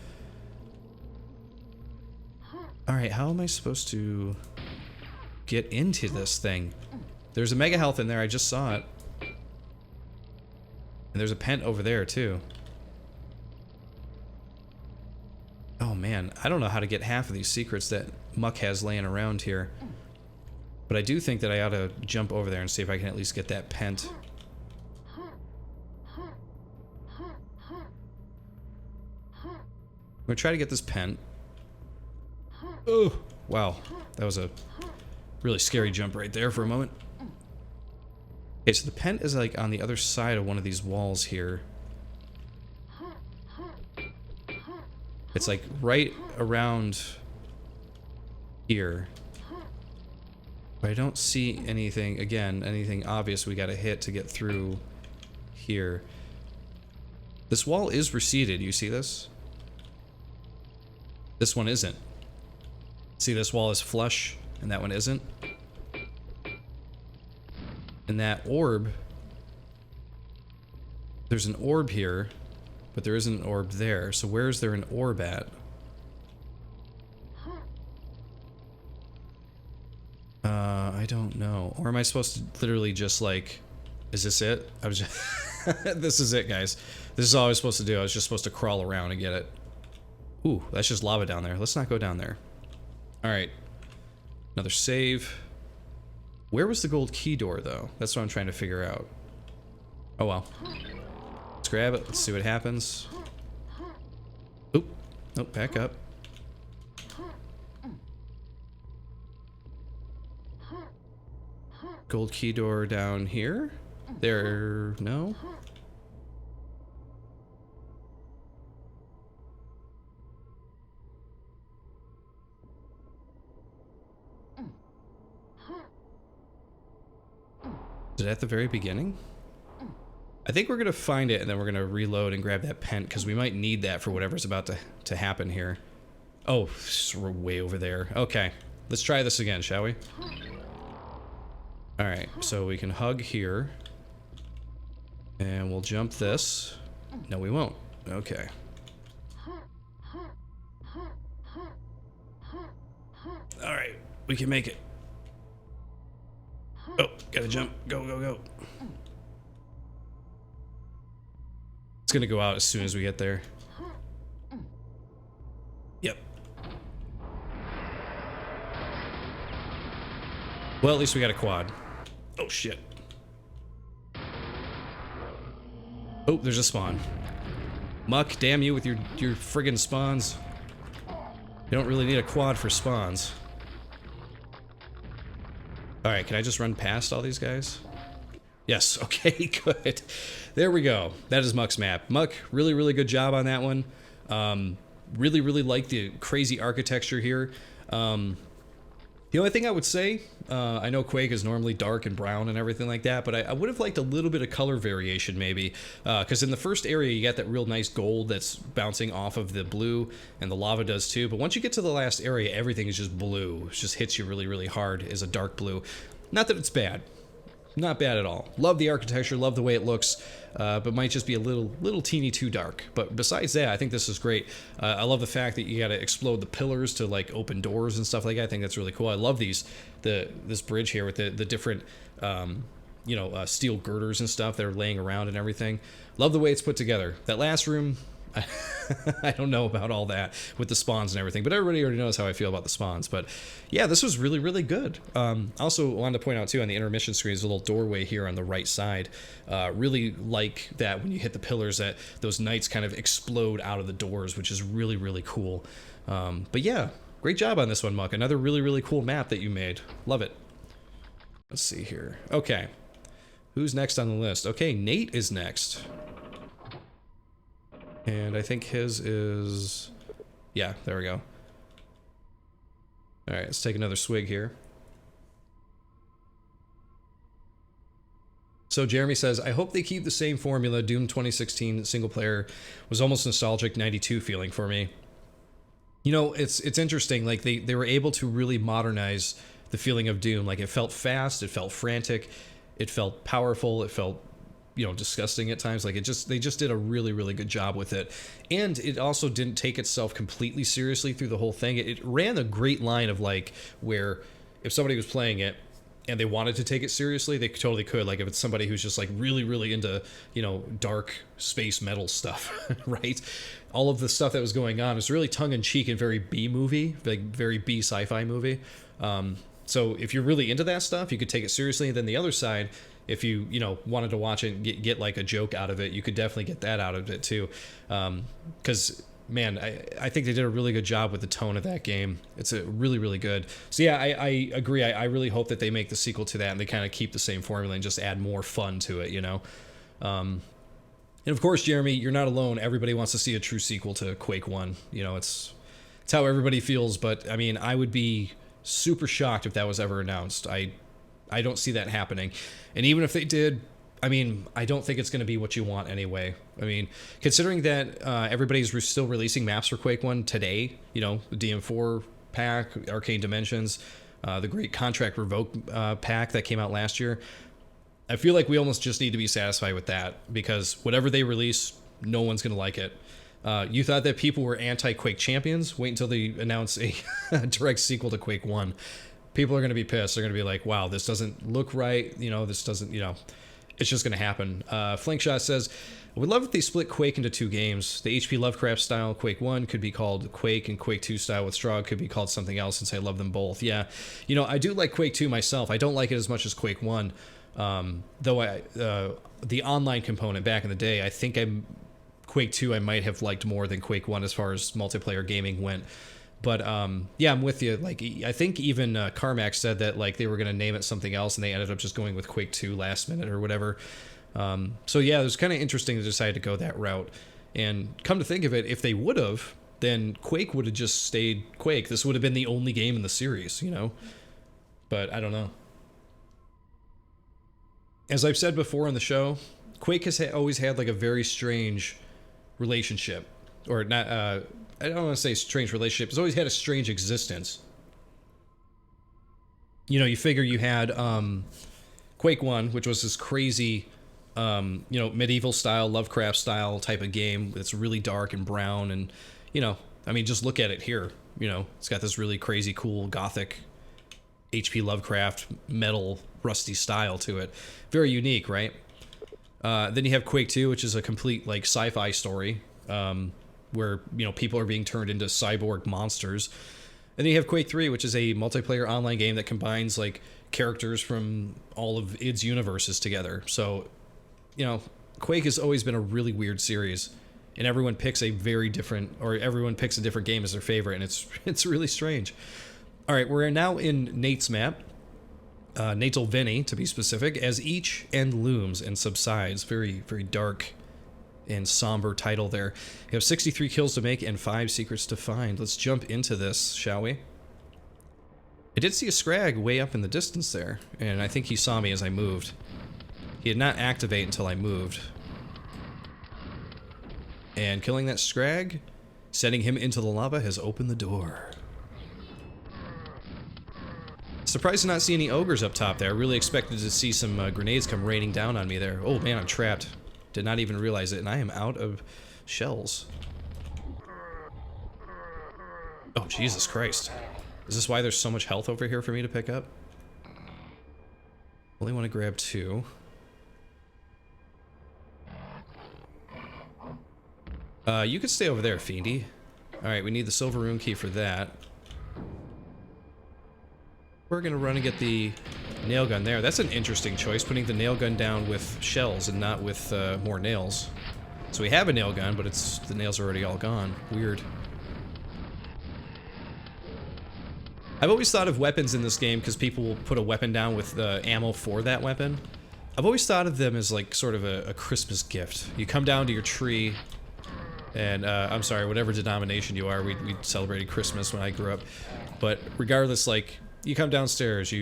Alright, how am I supposed to get into this thing? There's a mega health in there, I just saw it. And there's a pent over there, too. Oh man, I don't know how to get half of these secrets that Muck has laying around here. But I do think that I ought to jump over there and see if I can at least get that pent. I'm gonna try to get this pent. Oh, wow. That was a really scary jump right there for a moment. Okay, so the pent is like on the other side of one of these walls here. It's like right around here. But I don't see anything, again, anything obvious we gotta hit to get through here. This wall is receded, you see this? This one isn't. See, this wall is flush, and that one isn't. And that orb... There's an orb here, but there isn't an orb there. So where is there an orb at? I don't know. Or am I supposed to literally just, like... Is this it? I was just... This is it, guys. This is all I was supposed to do. I was just supposed to crawl around and get it. Ooh, that's just lava down there. Let's not go down there. Alright. Another save. Where was the gold key door, though? That's what I'm trying to figure out. Oh, well. Let's grab it. Let's see what happens. Oop. Nope, back up. Gold key door down here? There... no? Is it at the very beginning? I think we're gonna find it and then we're gonna reload and grab that pent because we might need that for whatever's about to happen here. Oh, we're way over there. Okay, let's try this again, shall we? Alright, so we can hug here. And we'll jump this. No, we won't. Okay. Alright, we can make it. Oh, gotta jump. Go, go, go. It's gonna go out as soon as we get there. Yep. Well, at least we got a quad. Oh, shit. Oh, there's a spawn. Muck, damn you with your friggin' spawns. You don't really need a quad for spawns. Alright, can I just run past all these guys? Yes, okay, good. There we go. That is Muck's map. Muck, really, really good job on that one. Really, really like the crazy architecture here. The only thing I would say, I know Quake is normally dark and brown and everything like that, but I would have liked a little bit of color variation maybe, because in the first area you got that real nice gold that's bouncing off of the blue, and the lava does too, but once you get to the last area, everything is just blue. It just hits you really, really hard as a dark blue. Not that it's bad. Not bad at all. Love the architecture, love the way it looks, but might just be a little teeny too dark. But besides that, I think this is great. I love the fact that you gotta explode the pillars to like open doors and stuff like that. I think that's really cool. I love this bridge here with the different steel girders and stuff that are laying around and everything. Love the way it's put together. That last room, I don't know about all that with the spawns and everything, but everybody already knows how I feel about the spawns. But yeah, this was really, really good. Also wanted to point out too, on the intermission screen is a little doorway here on the right side. Really like that when you hit the pillars, that those knights kind of explode out of the doors, which is really, really cool. But yeah, great job on this one, Muck. Another really, really cool map that you made. Love it. Let's see here. Okay, who's next on the list? Okay, Nate is next. And I think his is... yeah, there we go. Alright, let's take another swig here. So Jeremy says, I hope they keep the same formula. Doom 2016 single player was almost nostalgic 92 feeling for me. You know, it's interesting. Like, they were able to really modernize the feeling of Doom. Like, it felt fast, it felt frantic, it felt powerful, it felt, you know, disgusting at times. Like, they just did a really, really good job with it. And it also didn't take itself completely seriously through the whole thing. It ran a great line of, like, where if somebody was playing it and they wanted to take it seriously, they totally could. Like, if it's somebody who's just like really, really into, you know, dark space metal stuff, right? All of the stuff that was going on was really tongue-in-cheek and very B-movie, like very B sci-fi movie. So if you're really into that stuff, you could take it seriously. And then the other side, if you wanted to watch it and get like a joke out of it, you could definitely get that out of it too. Because man, I think they did a really good job with the tone of that game. It's a really, really good. So yeah, I agree. I really hope that they make the sequel to that and they kind of keep the same formula and just add more fun to it, you know? And of course, Jeremy, you're not alone. Everybody wants to see a true sequel to Quake 1. You know, it's how everybody feels, but I mean, I would be super shocked if that was ever announced. I don't see that happening. And even if they did, I mean, I don't think it's going to be what you want anyway. I mean, considering that everybody's still releasing maps for Quake 1 today, you know, the DM4 pack, Arcane Dimensions, the great Contract Revoke pack that came out last year, I feel like we almost just need to be satisfied with that, because whatever they release, no one's going to like it. You thought that people were anti-Quake champions? Wait until they announce a direct sequel to Quake 1. People are going to be pissed. They're going to be like, wow, this doesn't look right. You know, this doesn't, you know, it's just going to happen. Flankshot says, I would love if they split Quake into two games. The HP Lovecraft style Quake 1 could be called Quake, and Quake 2 style with Straw could be called something else, since I love them both. Yeah, you know, I do like Quake 2 myself. I don't like it as much as Quake 1. Though the online component back in the day, I think Quake 2 I might have liked more than Quake 1 as far as multiplayer gaming went. But yeah, I'm with you. Like, I think even Carmack said that like they were going to name it something else, and they ended up just going with Quake 2 last minute or whatever. So yeah, it was kind of interesting to decide to go that route. And come to think of it, if they would have, then Quake would have just stayed Quake. This would have been the only game in the series, you know? But I don't know. As I've said before on the show, Quake has always had like a very strange relationship. Or not, I don't want to say strange relationship. It's always had a strange existence. You know, you figure you had Quake 1, which was this crazy, medieval style, Lovecraft style type of game that's really dark and brown. And, you know, I mean, just look at it here. You know, it's got this really crazy, cool, gothic H.P. Lovecraft metal rusty style to it. Very unique, right? Then you have Quake 2, which is a complete like sci-fi story where people are being turned into cyborg monsters. And then you have Quake 3, which is a multiplayer online game that combines like characters from all of id's universes together. So, Quake has always been a really weird series, and everyone picks a different game as their favorite, and it's really strange. All right, we're now in Nate's map. Naitelveni, to be specific, as each end looms and subsides. Very, very dark and somber title there. You have 63 kills to make and 5 secrets to find. Let's jump into this, shall we? I did see a scrag way up in the distance there, and I think he saw me as I moved. He did not activate until I moved. And killing that scrag, sending him into the lava, has opened the door. Surprised to not see any ogres up top there. I really expected to see some grenades come raining down on me there. Oh man, I'm trapped. Did not even realize it, and I am out of shells. Oh, Jesus Christ. Is this why there's so much health over here for me to pick up? Only want to grab 2. You could stay over there, Fiendy. Alright, we need the silver rune key for that. We're gonna run and get the nail gun there. That's an interesting choice, putting the nail gun down with shells and not with more nails. So we have a nail gun, but the nails are already all gone. Weird. I've always thought of weapons in this game because people will put a weapon down with ammo for that weapon. I've always thought of them as like sort of a Christmas gift. You come down to your tree, and I'm sorry, whatever denomination you are, we celebrated Christmas when I grew up. But regardless, like, you come downstairs,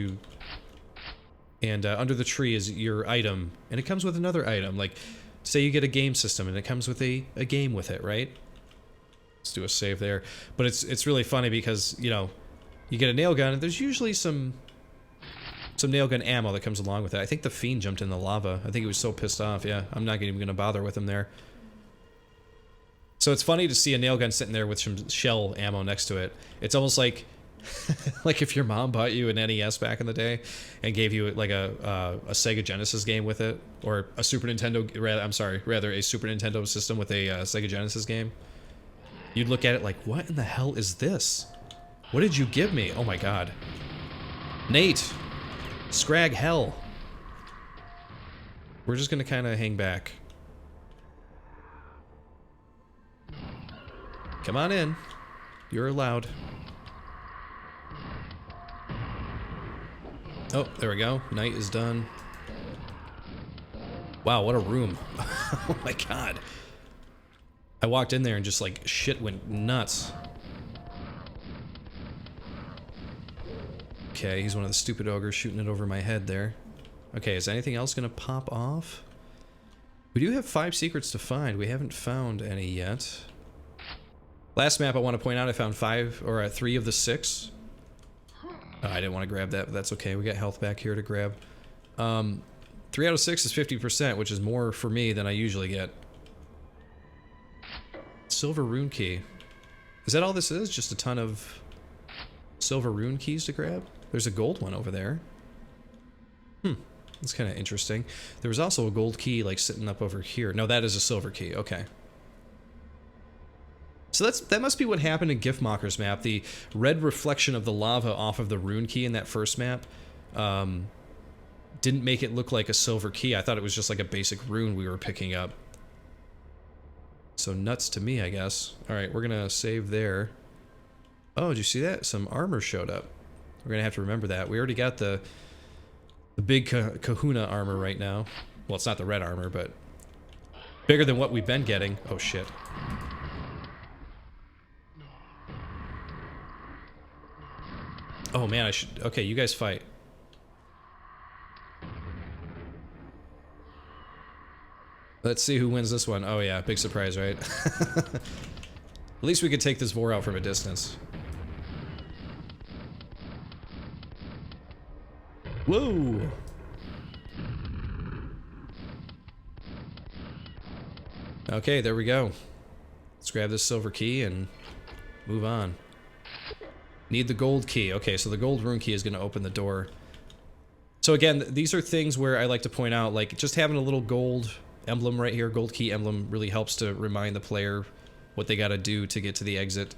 and under the tree is your item, and it comes with another item. Like, say you get a game system, and it comes with a game with it, right? Let's do a save there. But it's really funny because, you get a nail gun, and there's usually some nail gun ammo that comes along with it. I think the Fiend jumped in the lava. I think he was so pissed off. Yeah, I'm not even going to bother with him there. So it's funny to see a nail gun sitting there with some shell ammo next to it. It's almost like like if your mom bought you an NES back in the day and gave you like a Sega Genesis game with it, or a Super Nintendo, rather a Super Nintendo system with a Sega Genesis game. You'd look at it like, what in the hell is this? What did you give me? Oh my god. Nate! Scrag hell. We're just gonna kind of hang back. Come on in. You're allowed. Oh, there we go. Night is done. Wow, what a room. Oh my god. I walked in there and just like shit went nuts. Okay, he's one of the stupid ogres shooting it over my head there. Okay, is anything else gonna pop off? We do have 5 secrets to find. We haven't found any yet. Last map I want to point out, I found 3 of the 6. I didn't want to grab that, but that's okay. We got health back here to grab. 3 out of 6 is 50%, which is more for me than I usually get. Silver rune key. Is that all this is? Just a ton of silver rune keys to grab? There's a gold one over there. That's kind of interesting. There was also a gold key like sitting up over here. No, that is a silver key. Okay. So that must be what happened in Giftmacher's map. The red reflection of the lava off of the rune key in that first map didn't make it look like a silver key. I thought it was just like a basic rune we were picking up. So nuts to me, I guess. Alright, we're gonna save there. Oh, did you see that? Some armor showed up. We're gonna have to remember that. We already got the big kahuna armor right now. Well, it's not the red armor, but bigger than what we've been getting. Oh shit. Oh man, I should... Okay, you guys fight. Let's see who wins this one. Oh yeah, big surprise, right? At least we could take this Vor out from a distance. Whoa! Okay, there we go. Let's grab this silver key and move on. Need the gold key. Okay, so the gold rune key is going to open the door. So again, these are things where I like to point out, like, just having a little gold emblem right here, gold key emblem, really helps to remind the player what they got to do to get to the exit.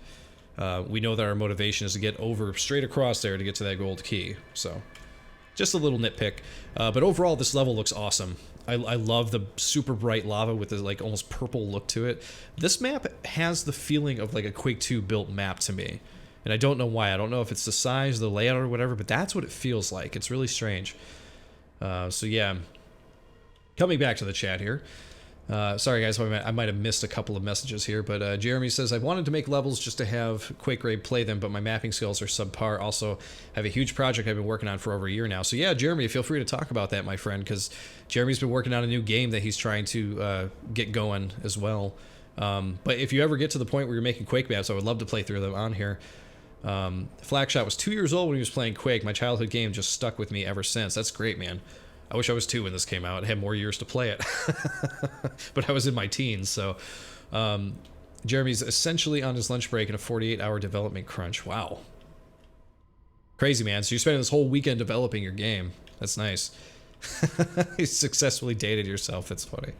We know that our motivation is to get over straight across there to get to that gold key. So, just a little nitpick. But overall, this level looks awesome. I love the super bright lava with the, like, almost purple look to it. This map has the feeling of, like, a Quake 2 built map to me. And I don't know why. I don't know if it's the size, the layout, or whatever, but that's what it feels like. It's really strange. So yeah. Coming back to the chat here. Sorry guys, I might have missed a couple of messages here, but Jeremy says, I wanted to make levels just to have Quake Grave play them, but my mapping skills are subpar. Also, have a huge project I've been working on for over a year now. So yeah, Jeremy, feel free to talk about that, my friend, because Jeremy's been working on a new game that he's trying to get going as well. But if you ever get to the point where you're making Quake maps, I would love to play through them on here. Flakshot was 2 years old when he was playing Quake. My childhood game just stuck with me ever since. That's great, man. I wish I was 2 when this came out. I had more years to play it. But I was in my teens, so... Jeremy's essentially on his lunch break in a 48-hour development crunch. Wow. Crazy, man. So you're spending this whole weekend developing your game. That's nice. You successfully dated yourself. That's funny.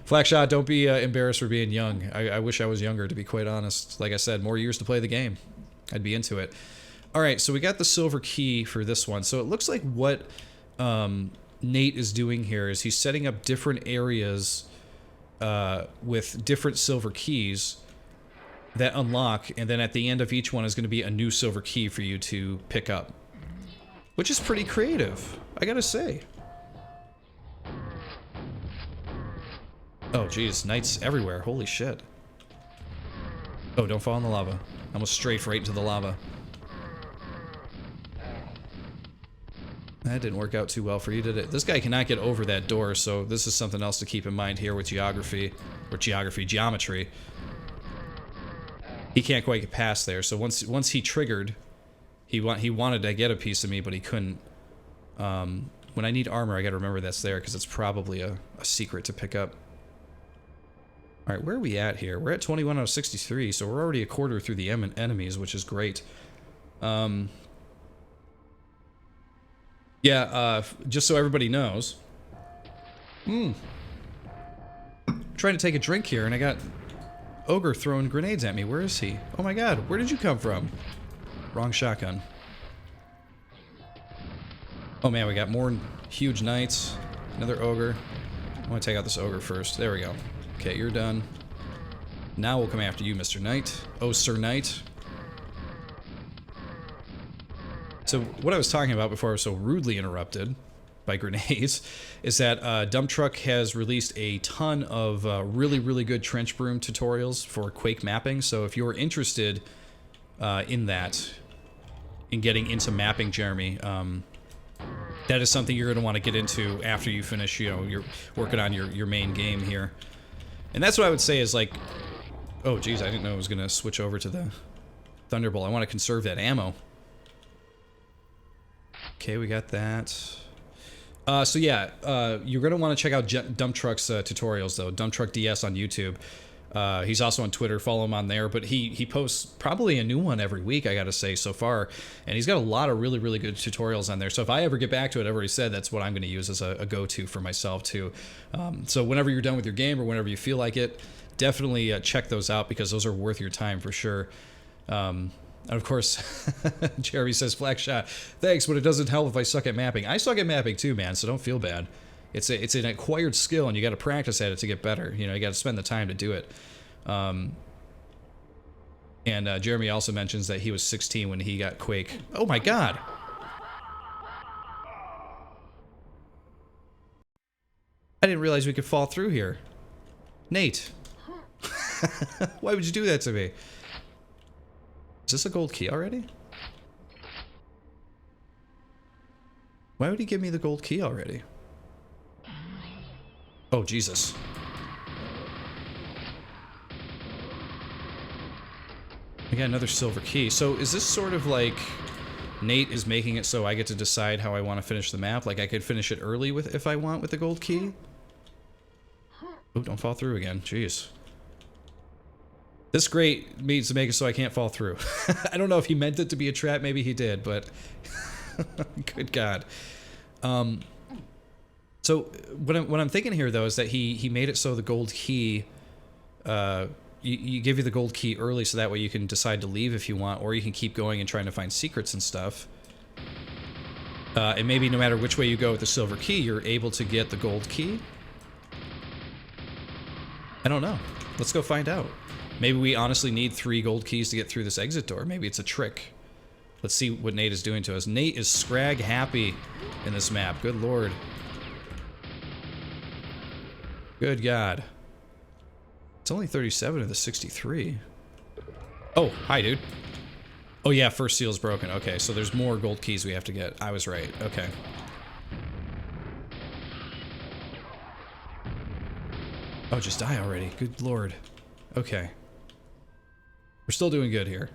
Flakshot, don't be embarrassed for being young. I wish I was younger, to be quite honest. Like I said, more years to play the game. I'd be into it. Alright, so we got the silver key for this one. So it looks like what Nate is doing here is he's setting up different areas with different silver keys that unlock, and then at the end of each one is going to be a new silver key for you to pick up. Which is pretty creative, I gotta say. Oh geez, knights everywhere, holy shit. Oh, don't fall in the lava. I almost strafed right into the lava. That didn't work out too well for you, did it? This guy cannot get over that door, so this is something else to keep in mind here with geometry. He can't quite get past there, so once he triggered, he wanted to get a piece of me, but he couldn't. When I need armor, I gotta remember that's there, because it's probably a secret to pick up. Alright, where are we at here? We're at 21 out of 63, so we're already a quarter through the enemies, which is great. Yeah, just so everybody knows. Trying to take a drink here, and I got Ogre throwing grenades at me. Where is he? Oh my god, where did you come from? Wrong shotgun. Oh man, we got more huge knights. Another Ogre. I want to take out this Ogre first. There we go. Okay, you're done. Now we'll come after you, Mr. Knight. Oh, Sir Knight. So what I was talking about before I was so rudely interrupted by grenades is that Dump Truck has released a ton of really, really good trench broom tutorials for Quake mapping. So if you're interested in that, in getting into mapping, Jeremy, that is something you're going to want to get into after you finish, you know, you're working on your main game here. And that's what I would say is like, oh geez, I didn't know I was going to switch over to the Thunderbolt. I want to conserve that ammo. Okay, we got that. So yeah, you're going to want to check out Dump Truck's tutorials though. Dump Truck DS on YouTube. He's also on Twitter, follow him on there, but he posts probably a new one every week, I gotta say, so far, and he's got a lot of really, really good tutorials on there, so if I ever get back to it, I've already said that's what I'm going to use as a go-to for myself, too. So whenever you're done with your game, or whenever you feel like it, definitely check those out, because those are worth your time, for sure. And of course, Jeremy says, Flakshot, thanks, but it doesn't help if I suck at mapping. I suck at mapping, too, man, so don't feel bad. It's an acquired skill, and you got to practice at it to get better. You know, you got to spend the time to do it. And Jeremy also mentions that he was 16 when he got Quake. Oh my god! I didn't realize we could fall through here. Nate! Why would you do that to me? Is this a gold key already? Why would he give me the gold key already? Oh, Jesus. I got another silver key. So is this sort of like Nate is making it so I get to decide how I want to finish the map? Like I could finish it early if I want with the gold key? Oh, don't fall through again. Jeez. This grate means to make it so I can't fall through. I don't know if he meant it to be a trap. Maybe he did, but good God. So what I'm thinking here, though, is that he made it so the gold key, you give you the gold key early so that way you can decide to leave if you want, or you can keep going and trying to find secrets and stuff. And maybe no matter which way you go with the silver key, you're able to get the gold key. I don't know. Let's go find out. Maybe we honestly need 3 gold keys to get through this exit door. Maybe it's a trick. Let's see what Nate is doing to us. Nate is scrag happy in this map. Good Lord. Good God. It's only 37 of the 63. Oh, hi, dude. Oh, yeah, first seal's broken. Okay, so there's more gold keys we have to get. I was right. Okay. Oh, just die already. Good Lord. Okay. We're still doing good here.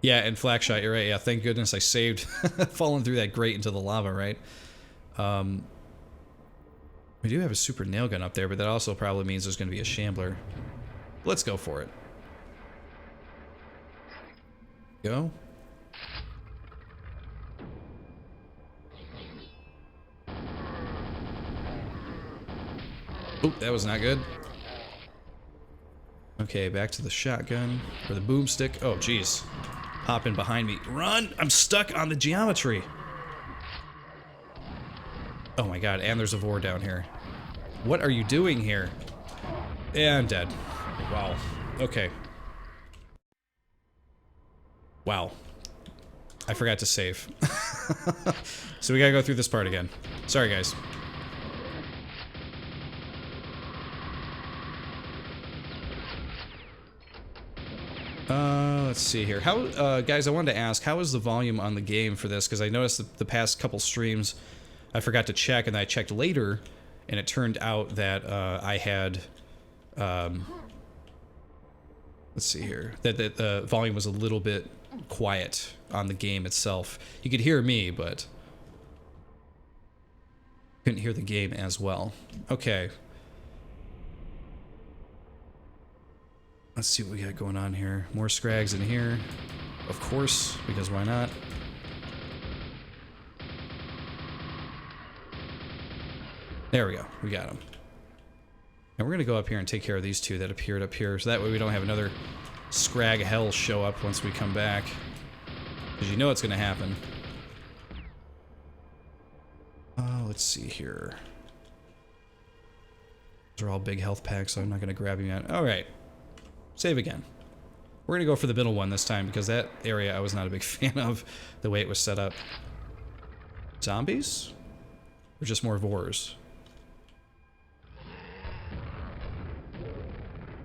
Yeah, and flak shot, you're right. Yeah, thank goodness I saved falling through that grate into the lava, right? We do have a super nail gun up there, but that also probably means there's going to be a shambler. Let's go for it. Go. Oop, that was not good. Okay, back to the shotgun. Or the boomstick. Oh, jeez. Hop in behind me. Run! I'm stuck on the geometry. Oh my God, and there's a vor down here. What are you doing here? Yeah, I'm dead. Wow. Okay. Wow. I forgot to save. So we gotta go through this part again. Sorry, guys. Let's see here. How, guys, I wanted to ask, how is the volume on the game for this? Because I noticed the past couple streams, I forgot to check, and I checked later, and it turned out that I had, let's see here, that the volume was a little bit quiet on the game itself. You could hear me, but couldn't hear the game as well. Okay. Let's see what we got going on here. More scrags in here. Of course, because why not? There we go. We got them. And we're going to go up here and take care of these two that appeared up here. So that way we don't have another scrag hell show up once we come back. Because you know what's going to happen. Let's see here. Those are all big health packs, so I'm not going to grab them yet. Alright. Save again. We're going to go for the middle one this time, because that area I was not a big fan of, the way it was set up. Zombies? Or just more vors?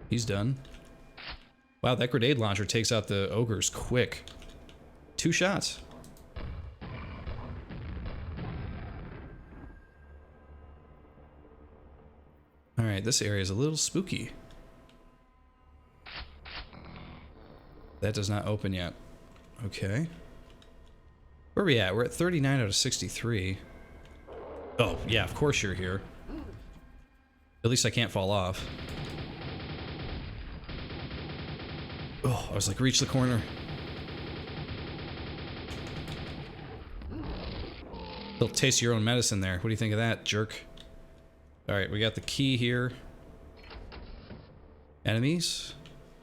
He's done. Wow, that grenade launcher takes out the ogres quick. 2 shots. Alright, this area is a little spooky. That does not open yet. Okay. Where are we at? We're at 39 out of 63. Oh, yeah, of course you're here. At least I can't fall off. Oh, I was like, reach the corner. They'll taste your own medicine there. What do you think of that, jerk? Alright, we got the key here. Enemies?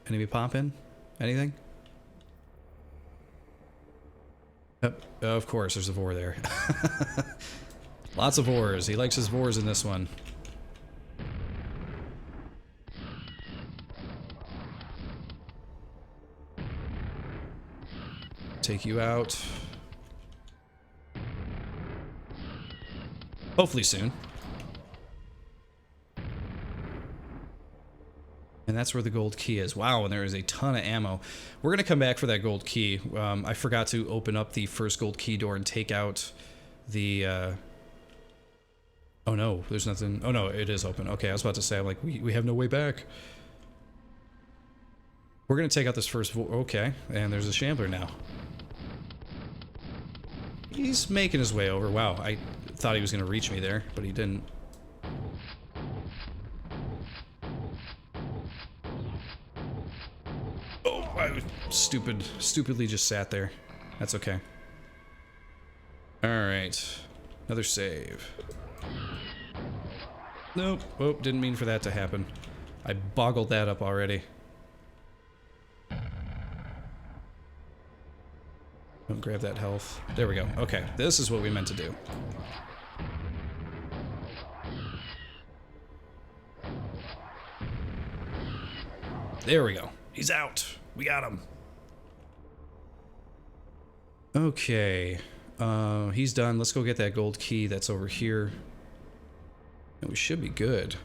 Enemy pop in? Anything? Yep, of course, there's a vor there. Lots of vors. He likes his vors in this one. Take you out. Hopefully soon. And that's where the gold key is. Wow, and there is a ton of ammo. We're going to come back for that gold key. I forgot to open up the first gold key door and take out the... Oh no, there's nothing... Oh no, it is open. Okay, I was about to say, I'm like, we have no way back. We're going to take out this first... Okay, and there's a shambler now. He's making his way over. Wow, I thought he was going to reach me there, but he didn't. Stupidly just sat there. That's okay. Alright. Another save. Nope. Oh, didn't mean for that to happen. I boggled that up already. Don't grab that health. There we go. Okay, this is what we meant to do. There we go. He's out. We got him. Okay. He's done. Let's go get that gold key that's over here. And we should be good.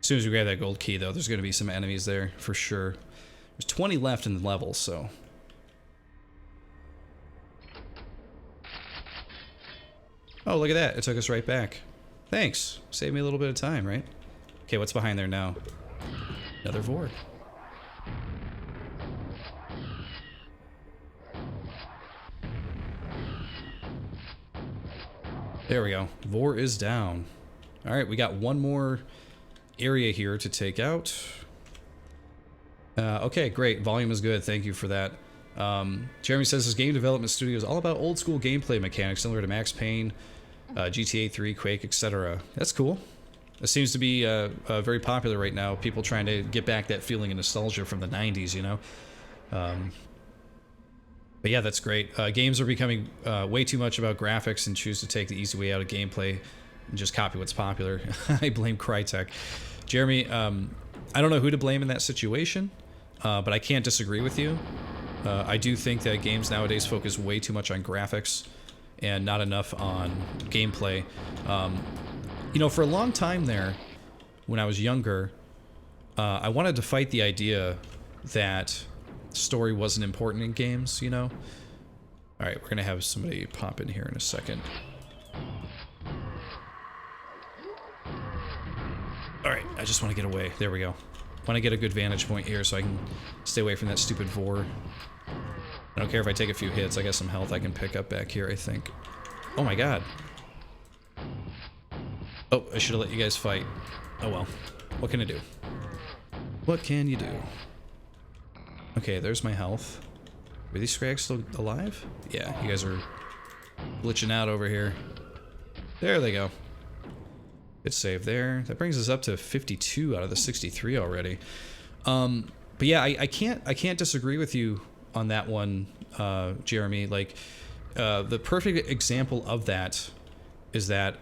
As soon as we grab that gold key, though, there's going to be some enemies there, for sure. There's 20 left in the level, so... Oh, look at that. It took us right back. Thanks. Saved me a little bit of time, right? Okay, what's behind there now? Another Vor. There we go. Vor is down. Alright, we got one more area here to take out. Okay, great. Volume is good. Thank you for that. Jeremy says his game development studio is all about old school gameplay mechanics similar to Max Payne, GTA 3, Quake, etc. That's cool. It seems to be very popular right now. People trying to get back that feeling of nostalgia from the 90s, you know? But yeah, that's great. Games are becoming way too much about graphics and choose to take the easy way out of gameplay and just copy what's popular. I blame Crytek. Jeremy, I don't know who to blame in that situation, but I can't disagree with you. I do think that games nowadays focus way too much on graphics and not enough on gameplay. You know, for a long time there, when I was younger, I wanted to fight the idea that story wasn't important in games, you know? Alright, we're gonna have somebody pop in here in a second. Alright, I just want to get away. There we go. Want to get a good vantage point here so I can stay away from that stupid Vor. I don't care if I take a few hits. I got some health I can pick up back here, I think. Oh my god. Oh, I should have let you guys fight. Oh well. What can I do? What can you do? Okay, there's my health. Are these Scrags still alive? Yeah, you guys are glitching out over here. There they go. Good save there. That brings us up to 52 out of the 63 already. But yeah, I can't disagree with you on that one, Jeremy. Like, the perfect example of that is that,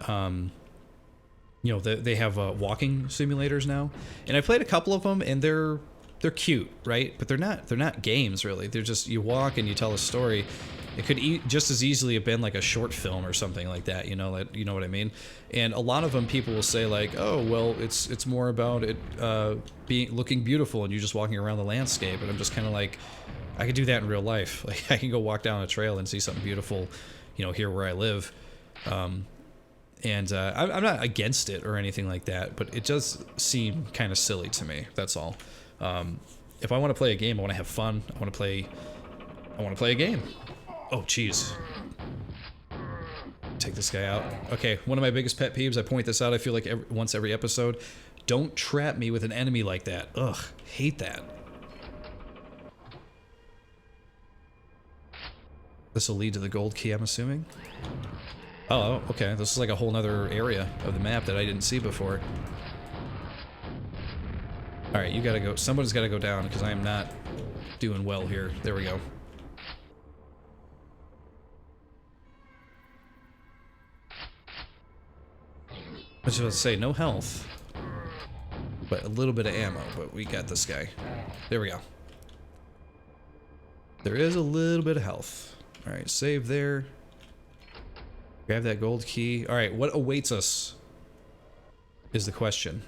you know, they have walking simulators now, and I played a couple of them, and they're cute, right? But they're not games really. They're just, you walk and you tell a story. It could just as easily have been like a short film or something like that, you know, like, you know what I mean? And a lot of them, people will say like, oh, well, it's more about it looking beautiful and you just walking around the landscape. And I'm just kind of like, I could do that in real life. Like, I can go walk down a trail and see something beautiful, you know, here where I live. I'm not against it or anything like that, but it does seem kind of silly to me. That's all. If I want to play a game, I want to have fun. I want to play a game. Oh, jeez. Take this guy out. Okay, one of my biggest pet peeves, I point this out, I feel like once every episode. Don't trap me with an enemy like that. Ugh, hate that. This will lead to the gold key, I'm assuming. Oh, okay. This is like a whole nother area of the map that I didn't see before. Alright, you gotta go. Somebody's gotta go down, because I am not doing well here. There we go. I was about to say, no health. But a little bit of ammo, but we got this guy. There we go. There is a little bit of health. Alright, save there. Grab that gold key. Alright, what awaits us is the question.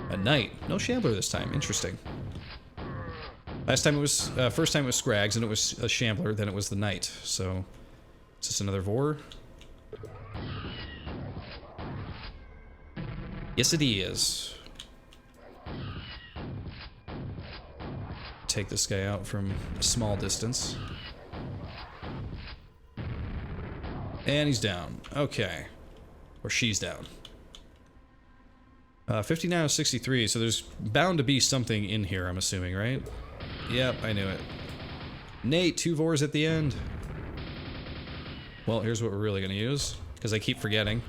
A knight. No shambler this time. Interesting. Last time it was, first time it was Scrags, and it was a shambler, then it was the knight. So, is this another Vor? Yes, it is. Take this guy out from a small distance. And he's down. Okay. Or she's down. 59 out of 63, so there's bound to be something in here, I'm assuming, right? Yep, I knew it. Nate, 2 Vors at the end. Well, here's what we're really going to use, because I keep forgetting.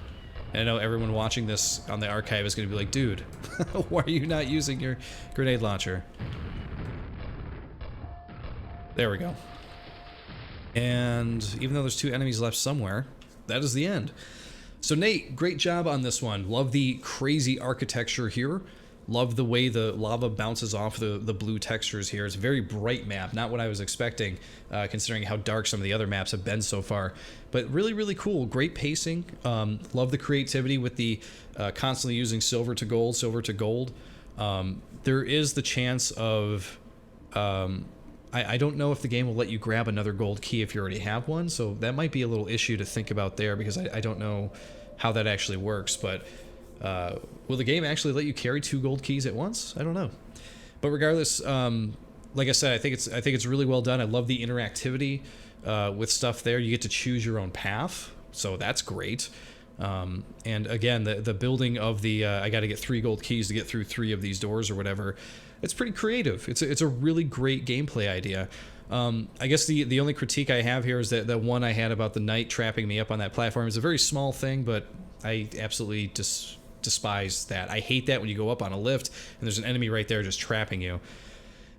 And I know everyone watching this on the archive is going to be like, dude, why are you not using your grenade launcher? There we go. And even though there's 2 enemies left somewhere, that is the end. So Nate, great job on this one. Love the crazy architecture here. Love the way the lava bounces off the blue textures here. It's a very bright map, not what I was expecting, considering how dark some of the other maps have been so far. But really, really cool. Great pacing. Love the creativity with the constantly using silver to gold, silver to gold. There is the chance of... I don't know if the game will let you grab another gold key if you already have one, so that might be a little issue to think about there, because I don't know how that actually works, but will the game actually let you carry 2 gold keys at once? I don't know. But regardless, like I said, I think it's really well done. I love the interactivity with stuff there. You get to choose your own path, so that's great. And again, the building of the I got to get 3 gold keys to get through 3 of these doors or whatever. It's pretty creative. It's a really great gameplay idea. I guess the only critique I have here is that the one I had about the knight trapping me up on that platform is a very small thing, but I absolutely despise that. I hate that when you go up on a lift and there's an enemy right there just trapping you,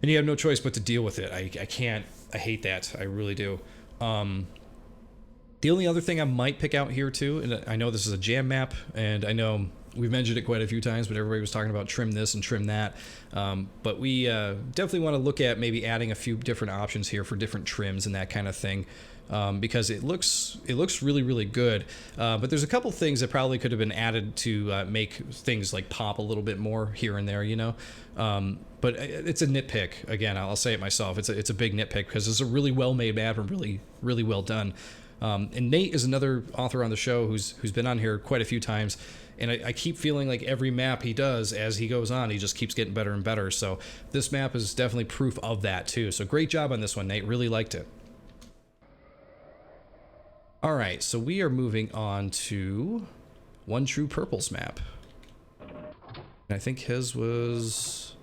and you have no choice but to deal with it. I can't. I hate that. I really do. The only other thing I might pick out here too, and I know this is a jam map, and I know we've mentioned it quite a few times, but everybody was talking about trim this and trim that. But we definitely want to look at maybe adding a few different options here for different trims and that kind of thing, because it looks really, really good. But there's a couple things that probably could have been added to make things like pop a little bit more here and there, you know. But it's a nitpick. Again, I'll say it myself. It's a big nitpick because it's a really well-made map and really, really well done. And Nate is another author on the show who's been on here quite a few times, and I keep feeling like every map he does, as he goes on, he just keeps getting better and better. So this map is definitely proof of that too. So great job on this one, Nate. Really liked it. All right, so we are moving on to onetruepurple's map. And I think his was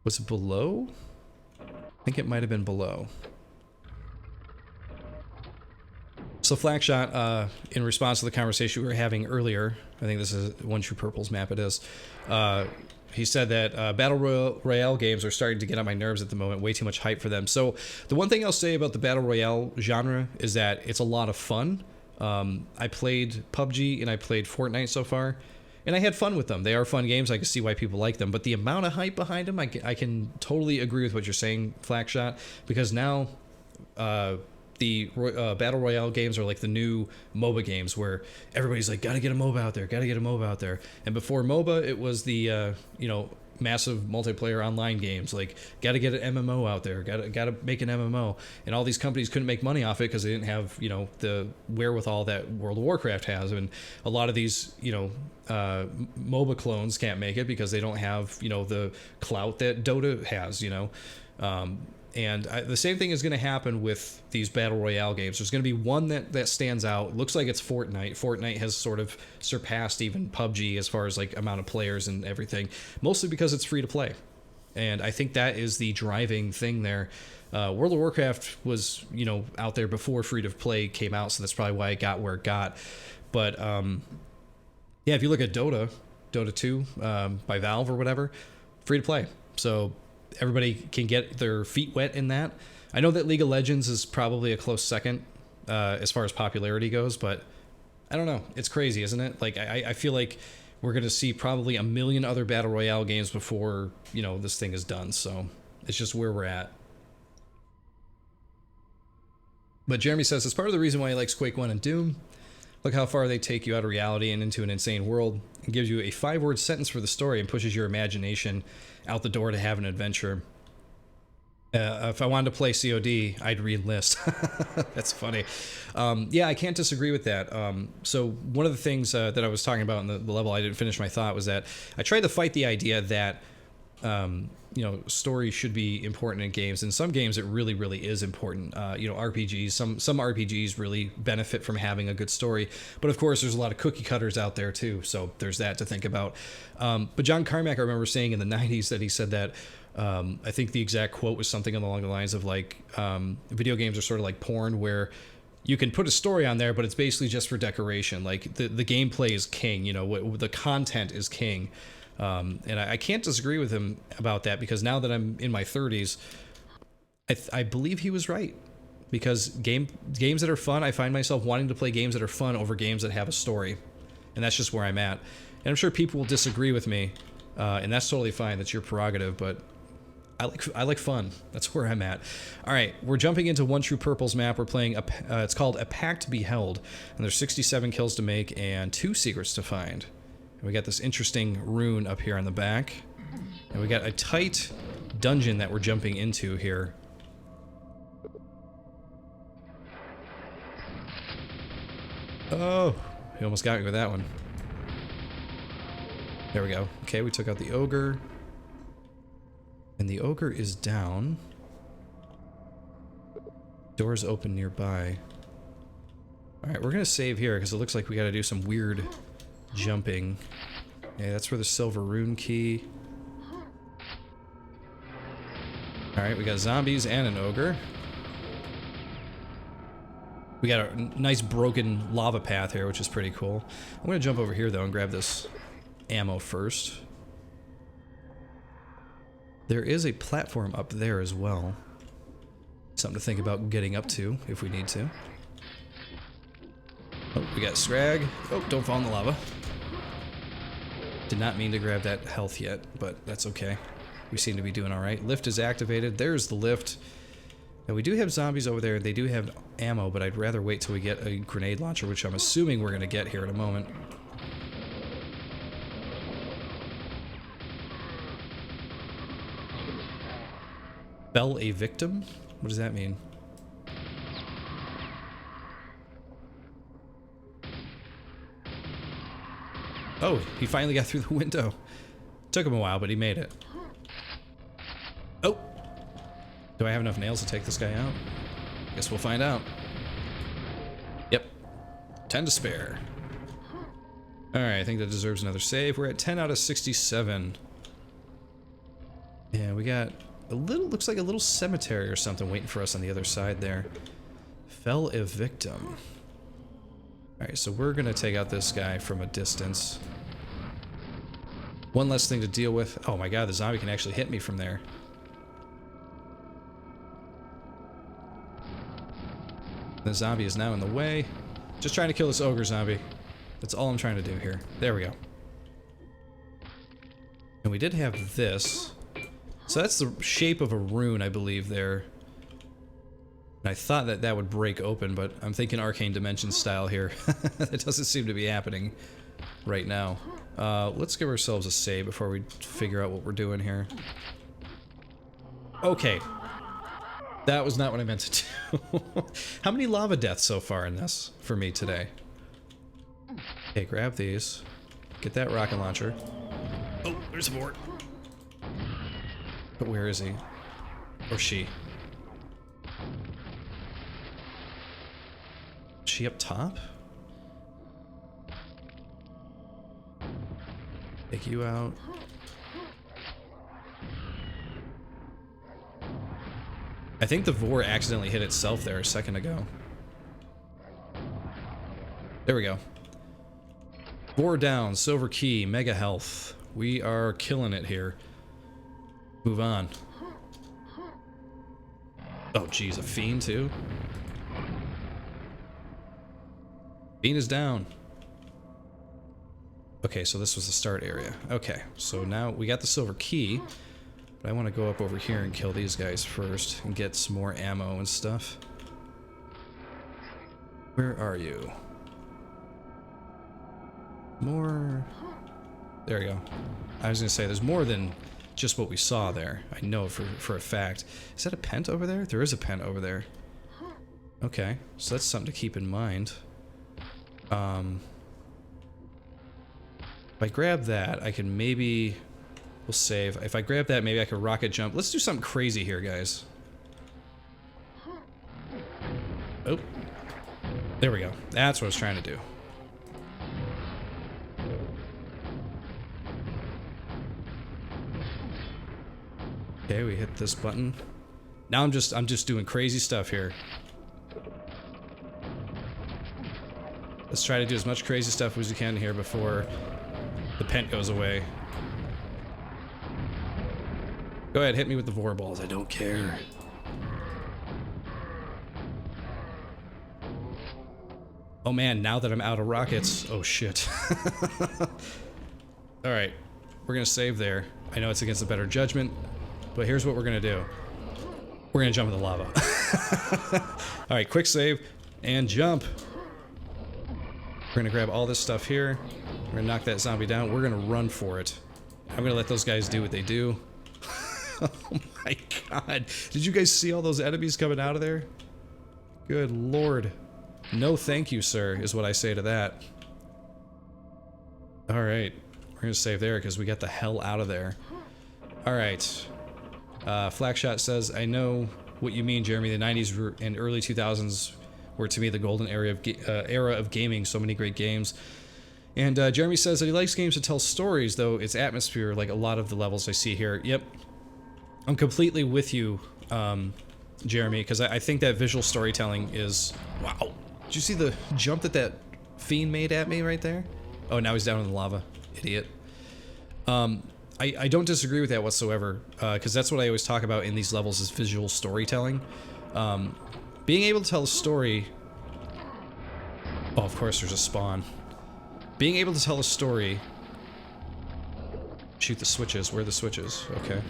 it below? I think it might have been below. So Flakshot, in response to the conversation we were having earlier, I think this is onetruepurple's map it is, he said that Battle Royale games are starting to get on my nerves at the moment, way too much hype for them. So the one thing I'll say about the Battle Royale genre is that it's a lot of fun. I played PUBG and I played Fortnite so far, and I had fun with them. They are fun games. I can see why people like them, but the amount of hype behind them, I can totally agree with what you're saying, Flakshot, because now... the Battle Royale games are like the new MOBA games where everybody's like, gotta get a MOBA out there, gotta get a MOBA out there. And before MOBA, it was the, you know, massive multiplayer online games, like gotta get an MMO out there, gotta make an MMO. And all these companies couldn't make money off it because they didn't have, you know, the wherewithal that World of Warcraft has. And a lot of these, you know, MOBA clones can't make it because they don't have, you know, the clout that Dota has, you know. And the same thing is going to happen with these Battle Royale games. There's going to be one that stands out. It looks like it's Fortnite. Fortnite has sort of surpassed even PUBG as far as like amount of players and everything, mostly because it's free to play. And I think that is the driving thing there. World of Warcraft was, you know, out there before free to play came out, so that's probably why it got where it got. But yeah, if you look at Dota 2 by Valve or whatever, free to play. So everybody can get their feet wet in that. I know that League of Legends is probably a close second as far as popularity goes, but I don't know. It's crazy, isn't it? Like, I feel like we're going to see probably a million other Battle Royale games before, you know, this thing is done. So it's just where we're at. But Jeremy says, it's part of the reason why he likes Quake 1 and Doom. Look how far they take you out of reality and into an insane world. It gives you a 5-word sentence for the story and pushes your imagination out the door to have an adventure. If I wanted to play COD, I'd re-enlist. That's funny. Yeah, I can't disagree with that. So one of the things that I was talking about in the level I didn't finish my thought was that I tried to fight the idea that you know, story should be important in games. In some games, it really, really is important. You know, RPGs, some RPGs really benefit from having a good story. But of course, there's a lot of cookie cutters out there too. So there's that to think about. But John Carmack, I remember saying in the 90s that he said that, I think the exact quote was something along the lines of like, video games are sort of like porn where you can put a story on there, but it's basically just for decoration. Like the gameplay is king, you know, the content is king. And I can't disagree with him about that, because now that I'm in my 30s, I believe he was right. Because games that are fun, I find myself wanting to play games that are fun over games that have a story. And that's just where I'm at. And I'm sure people will disagree with me, and that's totally fine. That's your prerogative, but I like fun. That's where I'm at. All right, we're jumping into One True Purple's map. We're playing, it's called A Pact Beheld, and there's 67 kills to make and 2 secrets to find. We got this interesting rune up here on the back. And we got a tight dungeon that we're jumping into here. Oh, he almost got me with that one. There we go. Okay, we took out the ogre. And the ogre is down. Doors open nearby. Alright, we're gonna save here because it looks like we gotta do some weird jumping. Yeah, that's where the silver rune key. Alright, we got zombies and an ogre. We got a nice broken lava path here, which is pretty cool. I'm gonna jump over here though and grab this ammo first. There is a platform up there as well. Something to think about getting up to if we need to. Oh, we got Scrag. Oh, don't fall in the lava. Did not mean to grab that health yet, but that's okay. We seem to be doing alright. Lift is activated. There's the lift. Now we do have zombies over there. They do have ammo, but I'd rather wait till we get a grenade launcher, which I'm assuming we're going to get here in a moment. Fell a victim? What does that mean? Oh, he finally got through the window. Took him a while, but he made it. Oh! Do I have enough nails to take this guy out? Guess we'll find out. Yep. 10 to spare. Alright, I think that deserves another save. We're at 10 out of 67. Yeah, we got a little, looks like a little cemetery or something waiting for us on the other side there. Fell a victim. Alright, so we're gonna take out this guy from a distance. One less thing to deal with. Oh my god, the zombie can actually hit me from there. The zombie is now in the way. Just trying to kill this ogre zombie. That's all I'm trying to do here. There we go. And we did have this. So that's the shape of a rune, I believe, there. And I thought that that would break open, but I'm thinking Arcane Dimension style here. That doesn't seem to be happening right now. Let's give ourselves a save before we figure out what we're doing here. Okay. That was not what I meant to do. How many lava deaths so far in this for me today? Okay, grab these. Get that rocket launcher. Oh, there's a board. But where is he? Or she? Is she up top? Take you out. I think the Vor accidentally hit itself there a second ago. There we go. Vor down, silver key, mega health. We are killing it here. Move on. Oh geez, a fiend too? Fiend is down. Okay, so this was the start area. Okay, so now we got the silver key. But I want to go up over here and kill these guys first and get some more ammo and stuff. Where are you? More... There we go. I was going to say, there's more than just what we saw there. I know for a fact. Is that a pent over there? There is a pent over there. Okay, so that's something to keep in mind. If I grab that, I can maybe We'll save. If I grab that, maybe I could rocket jump. Let's do something crazy here, guys. Oh. There we go. That's what I was trying to do. Okay, we hit this button. Now I'm just doing crazy stuff here. Let's try to do as much crazy stuff as we can here before the pent goes away. Go ahead, hit me with the vor balls. I don't care. Oh man, now that I'm out of rockets. Oh shit. Alright, we're gonna save there. I know it's against the better judgment, but here's what we're gonna do. We're gonna jump in the lava. Alright, quick save and jump. We're gonna grab all this stuff here. We're gonna knock that zombie down. We're gonna run for it. I'm gonna let those guys do what they do. Oh my god. Did you guys see all those enemies coming out of there? Good lord. No thank you, sir, is what I say to that. Alright. We're gonna save there because we got the hell out of there. Alright. Flakshot says, I know what you mean, Jeremy. The 90s and early 2000s were to me the golden era of gaming. So many great games. And Jeremy says that he likes games to tell stories, though its atmosphere, like a lot of the levels I see here. Yep. I'm completely with you, Jeremy, because I think that visual storytelling is... Wow. Did you see the jump that fiend made at me right there? Oh, now he's down in the lava. Idiot. I don't disagree with that whatsoever, because that's what I always talk about in these levels is visual storytelling. Being able to tell a story... Oh, of course there's a spawn. Being able to tell a story... Shoot the switches. Where are the switches? Okay.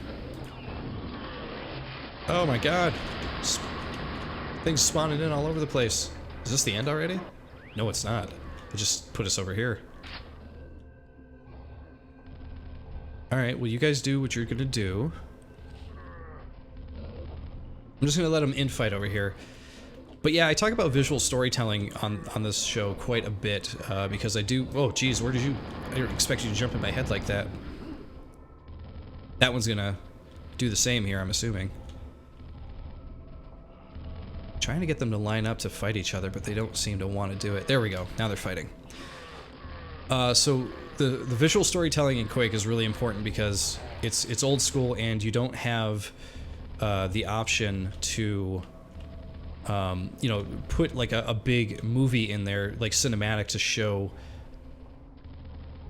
Oh my god. Things spawning in all over the place. Is this the end already? No, it's not. It just put us over here. Alright, well you guys do what you're gonna do. I'm just gonna let them infight over here. But yeah, I talk about visual storytelling on this show quite a bit, because I do... Oh, geez, where did you... I didn't expect you to jump in my head like that. That one's gonna do the same here, I'm assuming. Trying to get them to line up to fight each other, but they don't seem to want to do it. There we go. Now they're fighting. So the visual storytelling in Quake is really important because it's old school and you don't have the option to you know, put like a big movie in there, like cinematic, to show.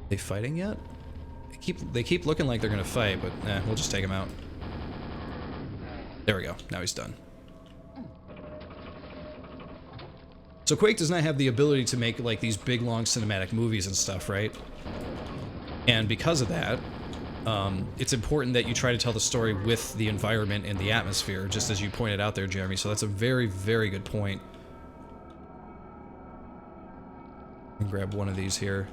They fighting yet? They keep looking like they're gonna fight, but we'll just take them out. There we go. Now he's done. So Quake does not have the ability to make like these big long cinematic movies and stuff, right? And because of that, it's important that you try to tell the story with the environment and the atmosphere, just as you pointed out there, Jeremy. So that's a very, very good point. And grab one of these here.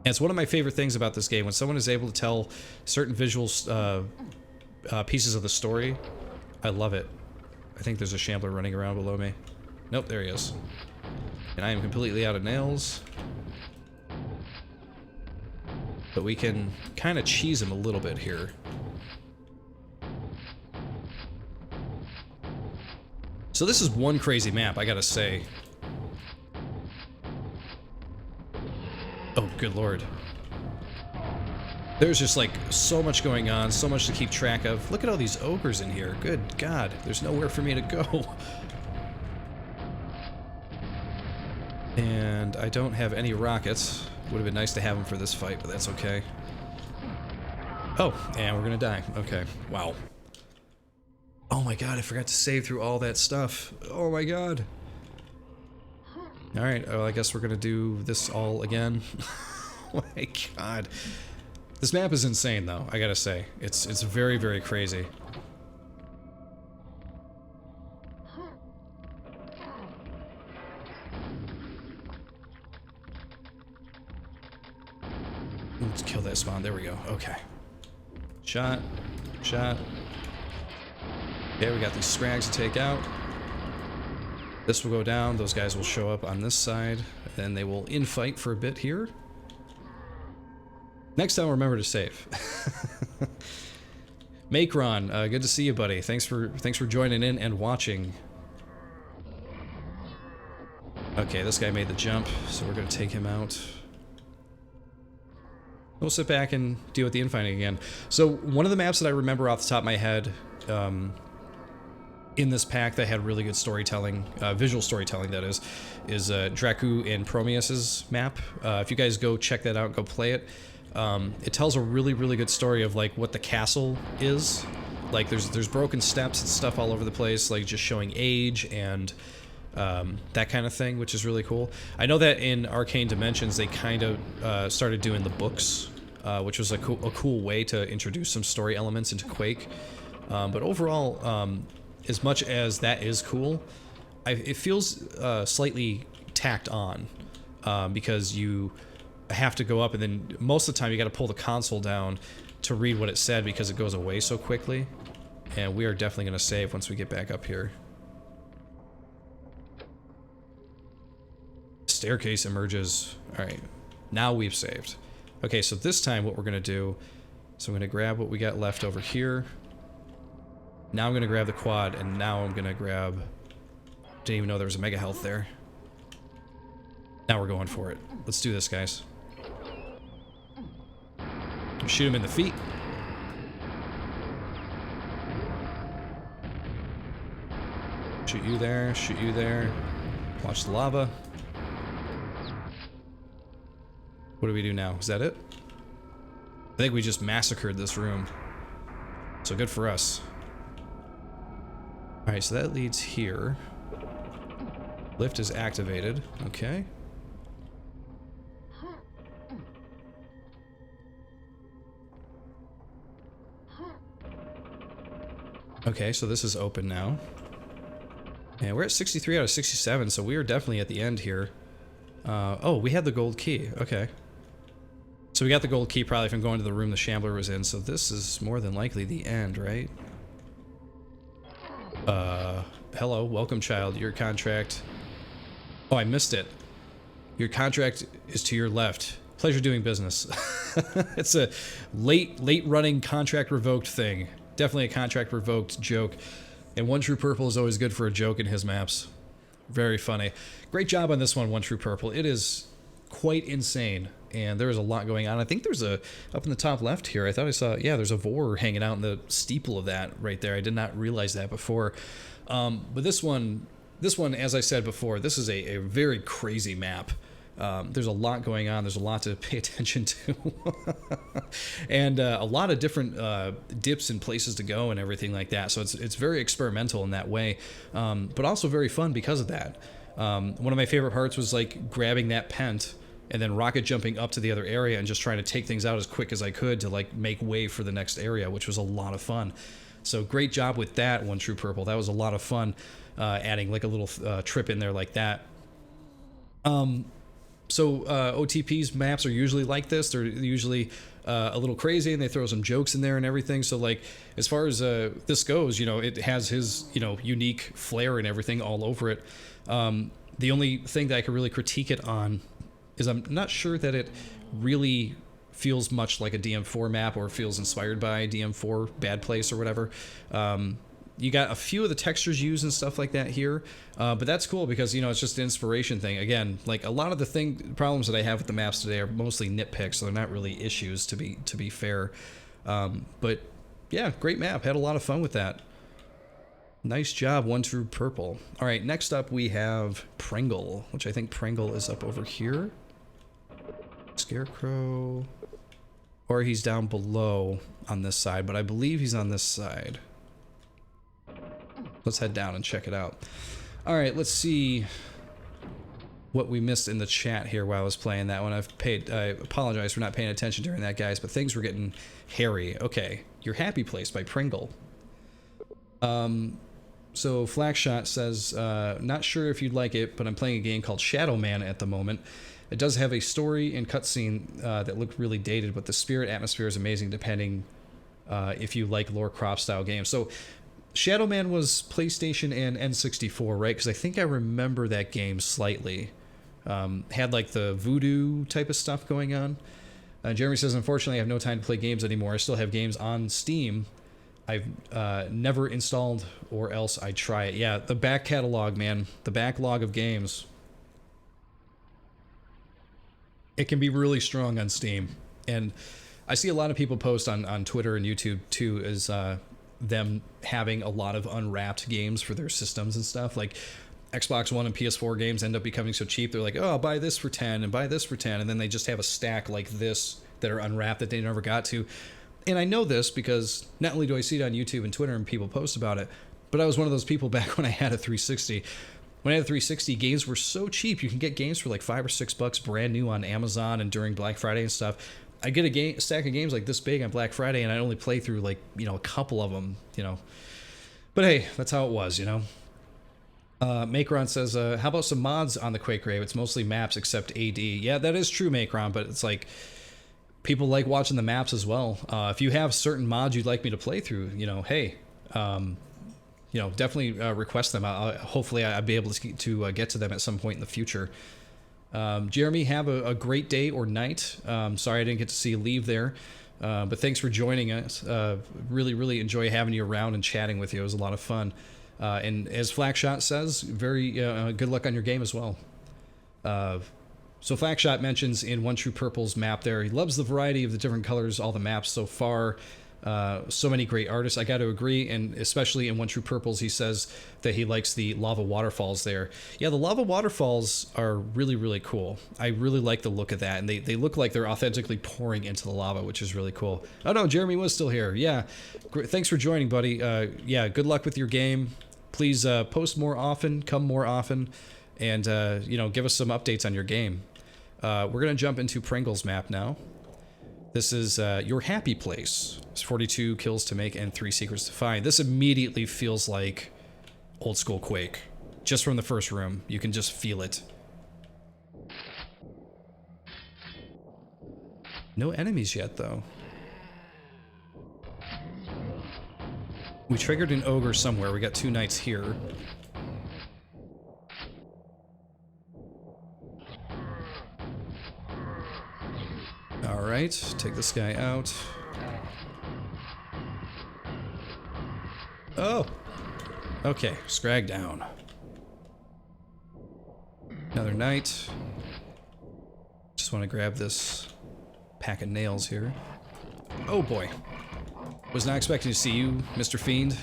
And it's one of my favorite things about this game, when someone is able to tell certain visual pieces of the story. I love it. I think there's a shambler running around below me. Nope, there he is. And I am completely out of nails. But we can kind of cheese him a little bit here. So this is one crazy map, I gotta say. Oh, good lord. There's just like so much going on, so much to keep track of. Look at all these ogres in here. Good god, there's nowhere for me to go. And I don't have any rockets. Would have been nice to have them for this fight, but that's okay. Oh, and we're gonna die. Okay, wow. Oh my god, I forgot to save through all that stuff. Oh my god. Alright, well, I guess we're gonna do this all again. Oh my god. This map is insane, though, I gotta say. It's very, very crazy. Let's kill that spawn. There we go. Okay. Shot. Shot. Okay, we got these scrags to take out. This will go down. Those guys will show up on this side. Then they will infight for a bit here. Next time, remember to save. Macron, good to see you, buddy. Thanks for joining in and watching. Okay, this guy made the jump, so we're gonna take him out. We'll sit back and deal with the infighting again. So one of the maps that I remember off the top of my head in this pack that had really good storytelling, visual storytelling that is Dracu and Prometheus's map. If you guys go check that out, go play it. It tells a really, really good story of like what the castle is. Like there's broken steps and stuff all over the place, like just showing age and that kind of thing, which is really cool. I know that in Arcane Dimensions they kind of started doing the books, which was a cool way to introduce some story elements into Quake. But overall, as much as that is cool, it feels slightly tacked on because you have to go up and then most of the time you got to pull the console down to read what it said because it goes away so quickly. And we are definitely going to save once we get back up here. Staircase emerges. Alright, now we've saved. Okay, so this time what we're going to do, so I'm going to grab what we got left over here. Now I'm going to grab the quad, and now I'm going to grab... Didn't even know there was a mega health there. Now we're going for it. Let's do this, guys. Shoot him in the feet. Shoot you there, shoot you there. Watch the lava. What do we do now? Is that it? I think we just massacred this room. So good for us. Alright, so that leads here. Lift is activated. Okay. Okay, so this is open now. And we're at 63 out of 67, so we are definitely at the end here. Oh, we had the gold key. Okay. So we got the gold key probably from going to the room the Shambler was in, so this is more than likely the end, right? Hello, welcome child, your contract... Oh, I missed it. Your contract is to your left. Pleasure doing business. It's a late running contract revoked thing. Definitely a contract revoked joke. And One True Purple is always good for a joke in his maps. Very funny. Great job on this one, One True Purple. It is quite insane. And there is a lot going on. I think there's a, up in the top left here, I thought I saw, yeah, there's a Vor hanging out in the steeple of that right there. I did not realize that before. But this one, as I said before, this is a very crazy map. There's a lot going on. There's a lot to pay attention to. And a lot of different dips and places to go and everything like that. So it's very experimental in that way, but also very fun because of that. One of my favorite parts was like grabbing that pent and then rocket jumping up to the other area and just trying to take things out as quick as I could to like make way for the next area, which was a lot of fun. So great job with that, One True Purple. That was a lot of fun, adding like a little trip in there like that. So OTP's maps are usually like this. They're usually a little crazy, and they throw some jokes in there and everything. So like, as far as this goes, you know, it has his, you know, unique flair and everything all over it. The only thing that I could really critique it on is I'm not sure that it really feels much like a DM4 map or feels inspired by DM4 Bad Place or whatever. You got a few of the textures used and stuff like that here, but that's cool because, you know, it's just an inspiration thing. Again, like a lot of the problems that I have with the maps today are mostly nitpicks, so they're not really issues to be fair. But yeah, great map. Had a lot of fun with that. Nice job, One True Purple. All right, next up we have Pringle, which I think Pringle is up over here. Scarecrow, or he's down below on this side, but I believe he's on this side. Let's head down and check it out. All right, let's see what we missed in the chat here while I was playing that one. I apologize for not paying attention during that, guys, but things were getting hairy. Okay, Your Happy Place by Pringle. So Flackshot says, not sure if you'd like it, but I'm playing a game called Shadow Man at the moment. It does have a story and cutscene that look really dated, but the spirit atmosphere is amazing depending if you like lore crop style games. So Shadow Man was PlayStation and N64, right? Because I think I remember that game slightly. Had like the voodoo type of stuff going on. Jeremy says, unfortunately, I have no time to play games anymore. I still have games on Steam. I've never installed, or else I'd try it. Yeah, the back catalog, man. The backlog of games. It can be really strong on Steam. And I see a lot of people post on Twitter and YouTube, too, as them having a lot of unwrapped games for their systems and stuff. Like, Xbox One and PS4 games end up becoming so cheap, they're like, oh, I'll buy this for 10 and buy this for 10, and then they just have a stack like this that are unwrapped that they never got to. And I know this because not only do I see it on YouTube and Twitter and people post about it, but I was one of those people back when I had a 360. When I had a 360, games were so cheap. You can get games for like $5 or $6 brand new on Amazon and during Black Friday and stuff. I get a stack of games like this big on Black Friday, and I only play through like, a couple of them, But hey, that's how it was, Macron says, how about some mods on the Quake Rave? It's mostly maps except AD. Yeah, that is true, Macron, but it's like people like watching the maps as well. If you have certain mods you'd like me to play through, hey, definitely request them. Hopefully I'll be able to get to them at some point in the future. Jeremy, have a great day or night. Sorry I didn't get to see you leave there. But thanks for joining us. Really, really enjoy having you around and chatting with you. It was a lot of fun. And as Flackshot says, very good luck on your game as well. So Flackshot mentions in onetruepurple's map there, he loves the variety of the different colors, all the maps so far. So many great artists. I got to agree, and especially in onetruepurple's, he says that he likes the lava waterfalls there. Yeah, the lava waterfalls are really, really cool. I really like the look of that, and they look like they're authentically pouring into the lava, which is really cool. Oh no, Jeremy was still here. Yeah, thanks for joining, buddy. Yeah, good luck with your game. Please post more often, come more often, and give us some updates on your game. We're gonna jump into Pringle's map now. This is your happy place. It's 42 kills to make and 3 secrets to find. This immediately feels like old school Quake. Just from the first room, you can just feel it. No enemies yet, though. We triggered an ogre somewhere. We got 2 knights here. Alright, take this guy out. Oh! Okay, scrag down. Another knight. Just want to grab this pack of nails here. Oh boy. Was not expecting to see you, Mr. Fiend.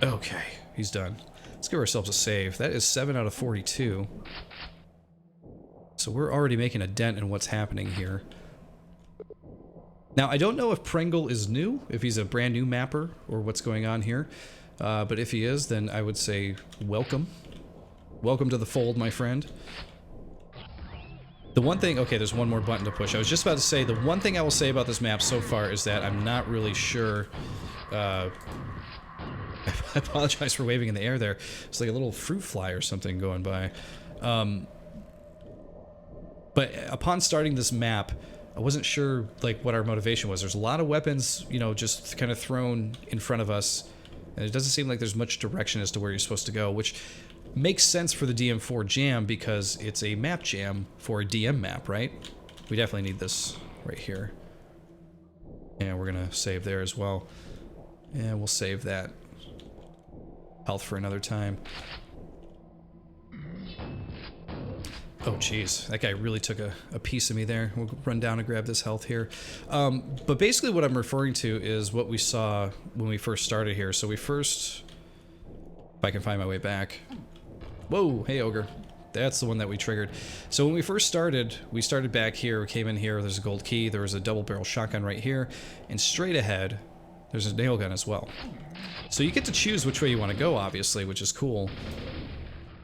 Okay, he's done. Let's give ourselves a save. That is 7 out of 42. So we're already making a dent in what's happening here. Now, I don't know if Pringle is new, if he's a brand new mapper, or what's going on here. But if he is, then I would say welcome. Welcome to the fold, my friend. The one thing... Okay, there's one more button to push. I was just about to say, the one thing I will say about this map so far is that I'm not really sure... I apologize for waving in the air there. It's like a little fruit fly or something going by. But upon starting this map, I wasn't sure like what our motivation was. There's a lot of weapons, just kind of thrown in front of us, and it doesn't seem like there's much direction as to where you're supposed to go, which makes sense for the DM4 Jam because it's a map jam for a DM map, right? We definitely need this right here. And we're gonna save there as well. And we'll save that health for another time. Oh, jeez. That guy really took a piece of me there. We'll run down and grab this health here. But basically what I'm referring to is what we saw when we first started here. So we first... If I can find my way back. Whoa! Hey, Ogre. That's the one that we triggered. So when we first started, we started back here. We came in here. There's a gold key. There was a double-barrel shotgun right here. And straight ahead, there's a nail gun as well. So you get to choose which way you want to go, obviously, which is cool.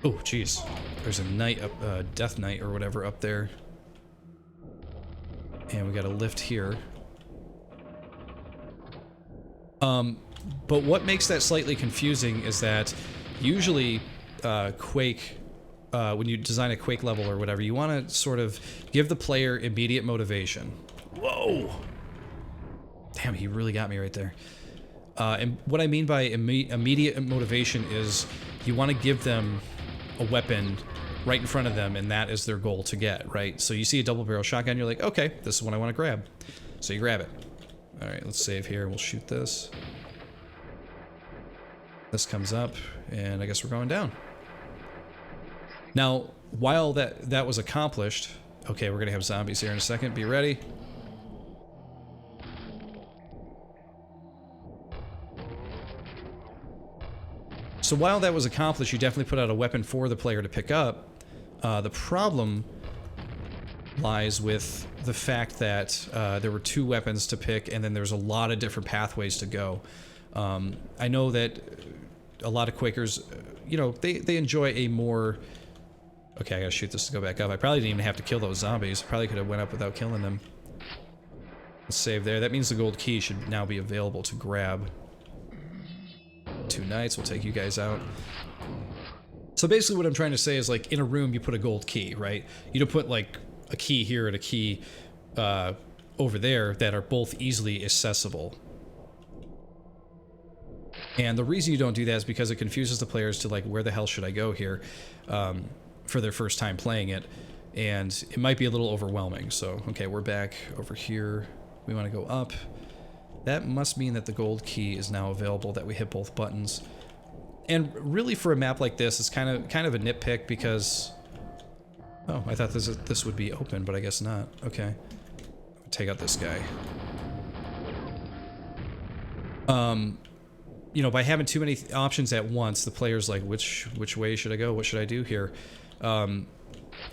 Oh, jeez. There's a knight up, death knight or whatever up there. And we got a lift here. But what makes that slightly confusing is that usually Quake, when you design a Quake level or whatever, you want to sort of give the player immediate motivation. Whoa! Damn, he really got me right there. And what I mean by immediate motivation is you want to give them a weapon right in front of them, and that is their goal to get, right? So you see a double barrel shotgun, you're like, okay, this is what I want to grab. So you grab it. All right, let's save here. We'll shoot this. This comes up, and I guess we're going down. Now, while that was accomplished, okay, we're gonna have zombies here in a second. Be ready. So while that was accomplished, you definitely put out a weapon for the player to pick up. The problem lies with the fact that there were 2 weapons to pick, and then there's a lot of different pathways to go. I know that a lot of Quakers, you know, they enjoy a more... Okay, I gotta shoot this to go back up. I probably didn't even have to kill those zombies. Probably could have went up without killing them. Let's save there. That means the gold key should now be available to grab. 2 knights, we'll take you guys out. So basically what I'm trying to say is, like, in a room you put a gold key, right? You don't put, like, a key here and a key over there that are both easily accessible. And the reason you don't do that is because it confuses the players to, like, where the hell should I go here for their first time playing it. And it might be a little overwhelming. So, okay, we're back over here. We want to go up. That must mean that the gold key is now available, that we hit both buttons. And really for a map like this, it's kind of a nitpick because... Oh, I thought this would be open, but I guess not. Okay. Take out this guy. You know, by having too many options at once, the player's like, which way should I go? What should I do here?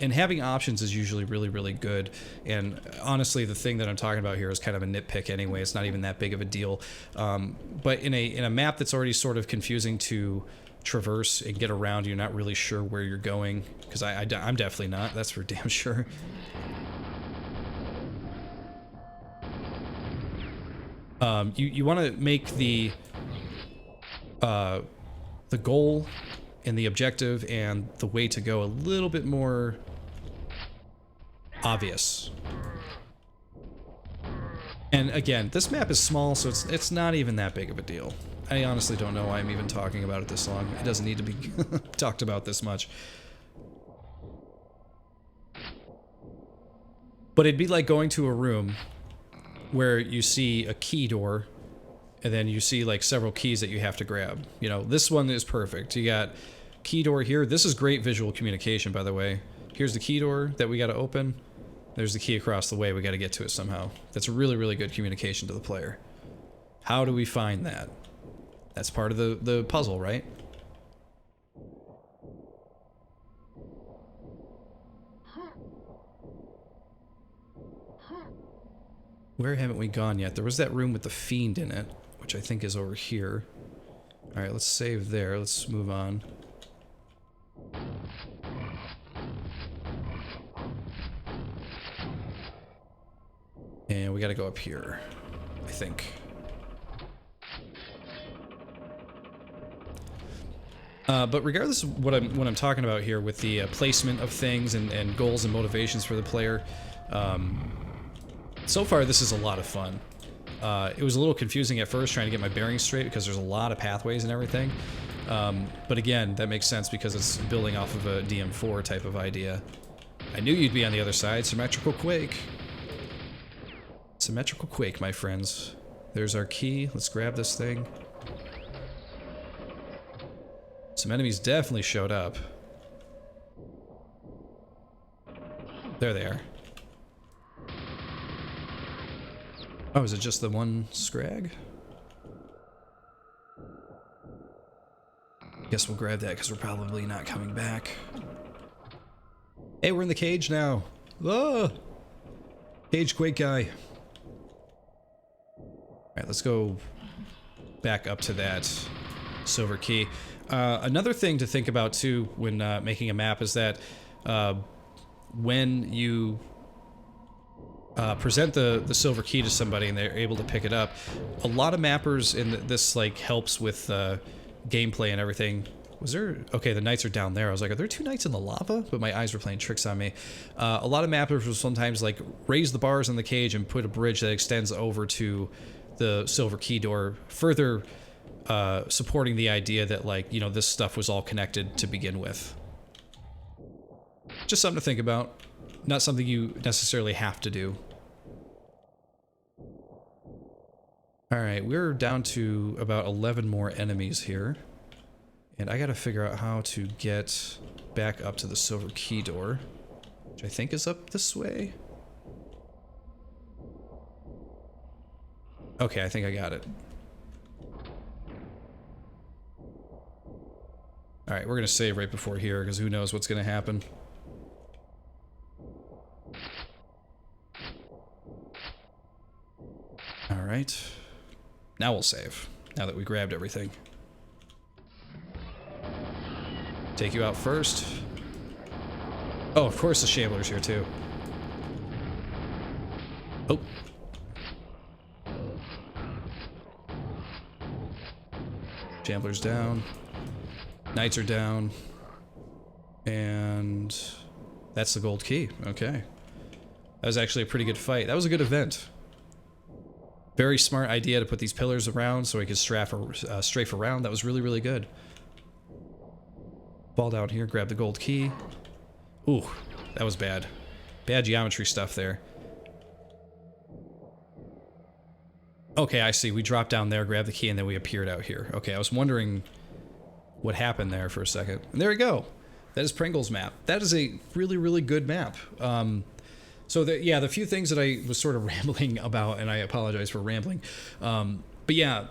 And having options is usually really, really good. And honestly, the thing that I'm talking about here is kind of a nitpick anyway. It's not even that big of a deal. But in a map that's already sort of confusing to traverse and get around, you're not really sure where you're going. Because I'm definitely not. That's for damn sure. You want to make the goal and the objective and the way to go a little bit more obvious. And again, this map is small, so it's not even that big of a deal. I honestly don't know why I'm even talking about it this long. It doesn't need to be talked about this much. But it'd be like going to a room where you see a key door and then you see like several keys that you have to grab. You know, this one is perfect. You got key door here. This is great visual communication, by the way. Here's the key door that we got to open. There's the key across the way. We got to get to it somehow. That's really, really good communication to the player. How do we find that? That's part of the puzzle, right? Where haven't we gone yet? There was that room with the fiend in it, which I think is over here. Alright, let's save there. Let's move on. And we gotta go up here, I think. But regardless of what I'm talking about here with the placement of things and goals and motivations for the player, so far this is a lot of fun. It was a little confusing at first trying to get my bearings straight because there's a lot of pathways and everything. But again, that makes sense because it's building off of a DM4 type of idea. I knew you'd be on the other side. Symmetrical Quake. Symmetrical Quake, my friends. There's our key. Let's grab this thing. Some enemies definitely showed up. There they are. Oh, is it just the one scrag? Guess we'll grab that because we're probably not coming back. Hey, we're in the cage now. Oh! Cage Quake guy. Alright, let's go back up to that silver key. Another thing to think about too when making a map is that when you present the silver key to somebody and they're able to pick it up, a lot of mappers, and this like helps with gameplay and everything. Was there... Okay, the knights are down there. I was like, are there 2 knights in the lava? But my eyes were playing tricks on me. A lot of mappers will sometimes like raise the bars in the cage and put a bridge that extends over to the silver key door, further supporting the idea that, like, you know, this stuff was all connected to begin with. Just something to think about. Not something you necessarily have to do. Alright, we're down to about 11 more enemies here. And I gotta figure out how to get back up to the silver key door, which I think is up this way. Okay, I think I got it. Alright, we're gonna save right before here, because who knows what's gonna happen. Alright. Now we'll save, now that we grabbed everything. Take you out first. Oh, of course the Shambler's here too. Oh. Shambler's down. Knights are down. And that's the gold key. Okay. That was actually a pretty good fight. That was a good event. Very smart idea to put these pillars around so he could strafe around. That was really, really good. Fall down here, grab the gold key. Ooh, that was bad. Bad geometry stuff there. Okay, I see. We dropped down there, grabbed the key, and then we appeared out here. Okay, I was wondering what happened there for a second. And there we go. That is Pringle's map. That is a really, really good map. So, the few things that I was sort of rambling about, and I apologize for rambling. But yeah,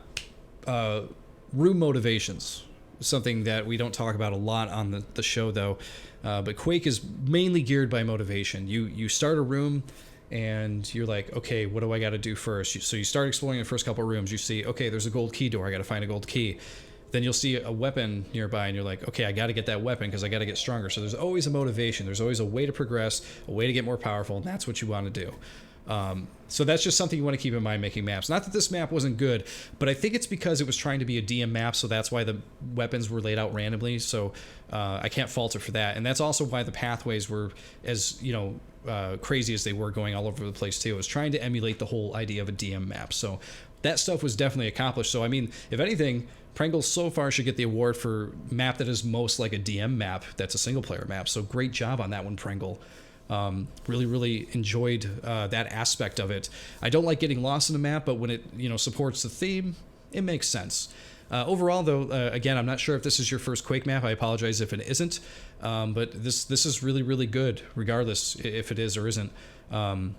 room motivations. Something that we don't talk about a lot on the show, though. But Quake is mainly geared by motivation. You start a room, and you're like, okay, what do I got to do first? So you start exploring the first couple rooms. You see, okay, there's a gold key door. I got to find a gold key. Then you'll see a weapon nearby, and you're like, okay, I got to get that weapon because I got to get stronger. So there's always a motivation. There's always a way to progress, a way to get more powerful, and that's what you want to do. So that's just something you want to keep in mind making maps. Not that this map wasn't good, but I think it's because it was trying to be a DM map, so that's why the weapons were laid out randomly, so I can't fault it for that. And that's also why the pathways were as, crazy as they were, going all over the place too. It was trying to emulate the whole idea of a DM map. So that stuff was definitely accomplished. So I mean, if anything, Pringle so far should get the award for map that is most like a DM map that's a single player map. So great job on that one, Pringle. Really, really enjoyed that aspect of it. I don't like getting lost in a map, but when it supports the theme, it makes sense. Overall, though, again, I'm not sure if this is your first Quake map. I apologize if it isn't, but this is really, really good, regardless if it is or isn't. You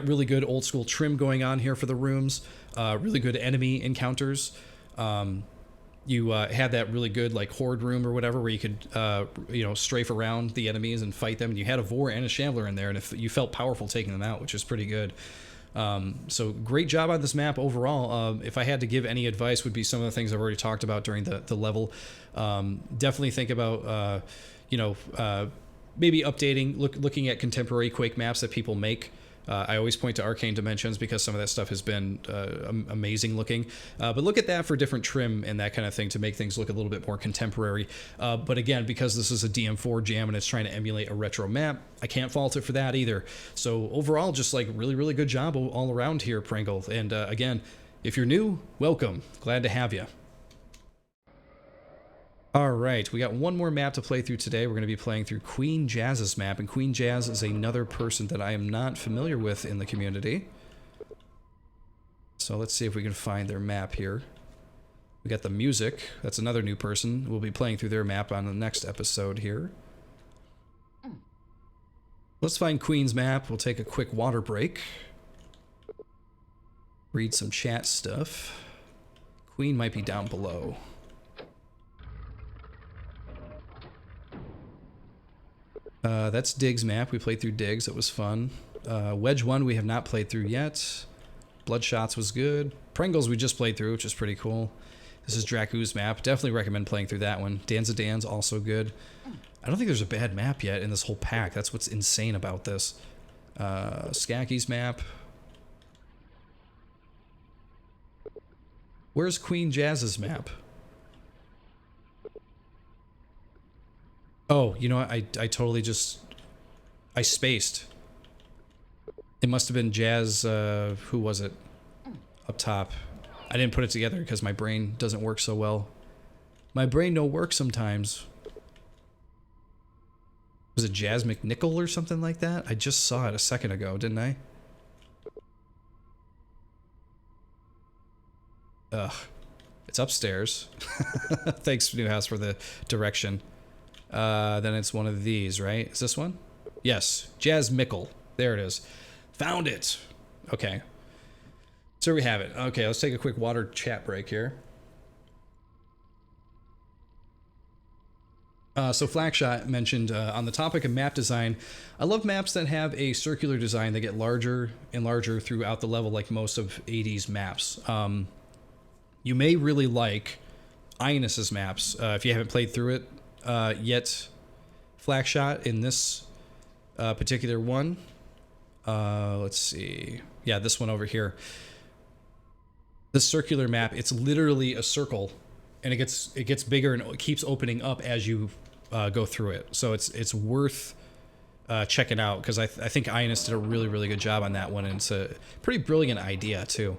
got really good old school trim going on here for the rooms. Really good enemy encounters. You had that really good like horde room or whatever where you could strafe around the enemies and fight them. And you had a Vor and a Shambler in there, and if you felt powerful taking them out, which is pretty good. So great job on this map overall. If I had to give any advice, would be some of the things I've already talked about during the level. Definitely think about maybe updating, looking at contemporary Quake maps that people make. I always point to Arcane Dimensions because some of that stuff has been amazing looking. But look at that for different trim and that kind of thing to make things look a little bit more contemporary. But again, because this is a DM4 Jam and it's trying to emulate a retro map, I can't fault it for that either. So overall, just like really, really good job all around here, Pringle. And again, if you're new, welcome. Glad to have you. Alright, we got one more map to play through today. We're going to be playing through Queenjazz's map, and Queenjazz is another person that I am not familiar with in the community. So let's see if we can find their map here. We got the music. That's another new person. We'll be playing through their map on the next episode here. Let's find Queen's map. We'll take a quick water break. Read some chat stuff. Queen might be down below. That's Diggs' map. We played through Diggs. It was fun. Wedge 1 we have not played through yet. Bloodshots was good. Pringles we just played through, which is pretty cool. This is Dracu's map. Definitely recommend playing through that one. Danza Dan's also good. I don't think there's a bad map yet in this whole pack. That's what's insane about this. Skacky's map. Where's Queenjazz's map? Oh, you know what? I totally just... I spaced. It must have been Jazz... who was it? Up top. I didn't put it together because my brain doesn't work so well. My brain don't work sometimes. Was it Jazz McNichol or something like that? I just saw it a second ago, didn't I? Ugh. It's upstairs. Thanks, Newhouse, for the direction. Then it's one of these, right? Is this one? Yes. Jazz Mickle. There it is. Found it. Okay. So we have it. Okay, let's take a quick water chat break here. So Flackshot mentioned on the topic of map design, I love maps that have a circular design that get larger and larger throughout the level, like most of 80s maps. You may really like Ionis's maps if you haven't played through it yet. Flackshot in this particular one. Let's see. Yeah, this one over here. The circular map, it's literally a circle, and it gets bigger and it keeps opening up as you go through it. So it's worth checking out, because I think Ionis did a really good job on that one, and it's a pretty brilliant idea too.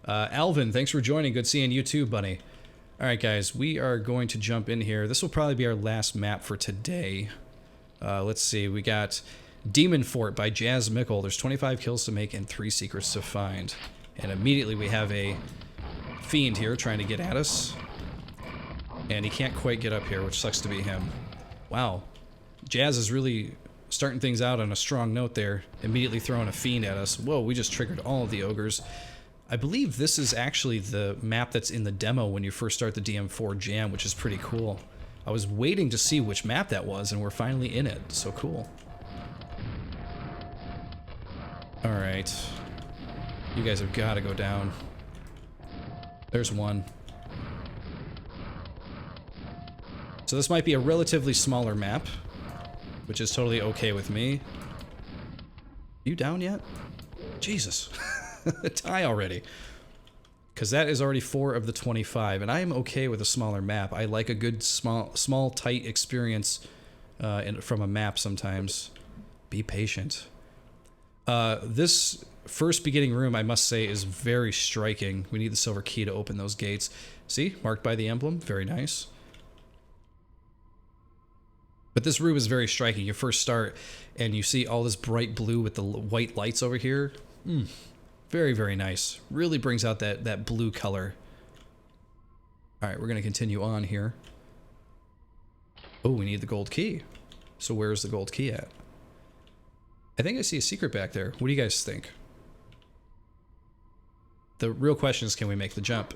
Alvin, thanks for joining. Good seeing you too, buddy. All right, guys, we are going to jump in here. This will probably be our last map for today. Let's see. We got Demon Fort by Jazz Mickle. There's 25 kills to make and 3 secrets to find. And immediately we have a fiend here trying to get at us. And he can't quite get up here, which sucks to be him. Wow. Jazz is really starting things out on a strong note there. Immediately throwing a fiend at us. Whoa, we just triggered all of the ogres. I believe this is actually the map that's in the demo when you first start the DM4 Jam, which is pretty cool. I was waiting to see which map that was, and we're finally in it. So cool. Alright. You guys have got to go down. There's one. So this might be a relatively smaller map, which is totally okay with me. You down yet? Jesus. Die already. Because that is already 4 of the 25, and I am okay with a smaller map. I like a good small tight experience from a map sometimes. Be patient. This first beginning room, I must say, is very striking. We need the silver key to open those gates. See? Marked by the emblem. Very nice. But this room is very striking. You first start, and you see all this bright blue with the white lights over here. Very nice. Really brings out that blue color. Alright, we're going to continue on here. Oh, we need the gold key. So where's the gold key at? I think I see a secret back there. What do you guys think? The real question is, can we make the jump?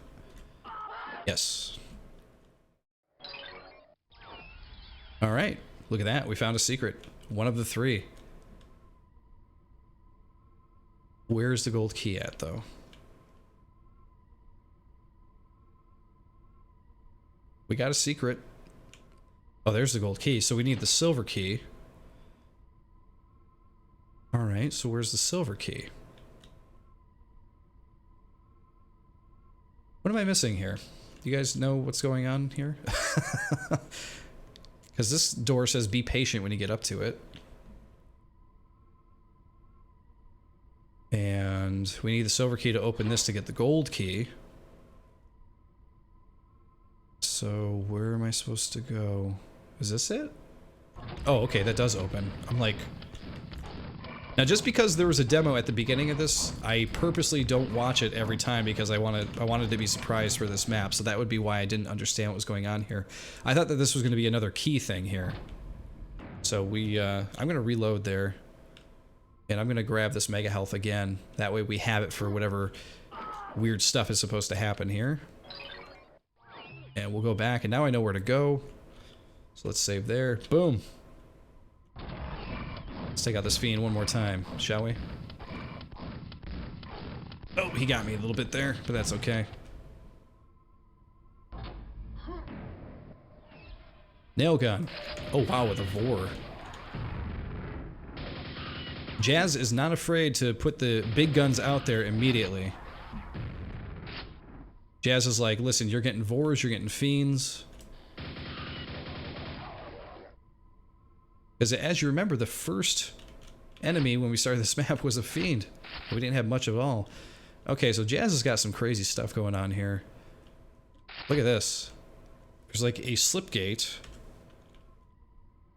Yes. Alright, look at that. We found a secret. One of the 3. Where's the gold key at, though? We got a secret. Oh, there's the gold key. So we need the silver key. Alright, so where's the silver key? What am I missing here? You guys know what's going on here? Because this door says be patient when you get up to it. And we need the silver key to open this to get the gold key. So where am I supposed to go? Is this it? Oh, okay, that does open. I'm like... Now, just because there was a demo at the beginning of this, I purposely don't watch it every time because I wanted to be surprised for this map, so that would be why I didn't understand what was going on here. I thought that this was going to be another key thing here. So I'm going to reload there. And I'm going to grab this Mega Health again. That way we have it for whatever weird stuff is supposed to happen here. And we'll go back, and now I know where to go. So let's save there. Boom! Let's take out this fiend one more time, shall we? Oh, he got me a little bit there, but that's okay. Nail gun. Oh wow, with a vor. Jazz is not afraid to put the big guns out there immediately. Jazz is like, listen, you're getting Vors, you're getting Fiends. Because as you remember, the first enemy when we started this map was a Fiend. We didn't have much of all. Okay, so Jazz has got some crazy stuff going on here. Look at this. There's like a slip gate.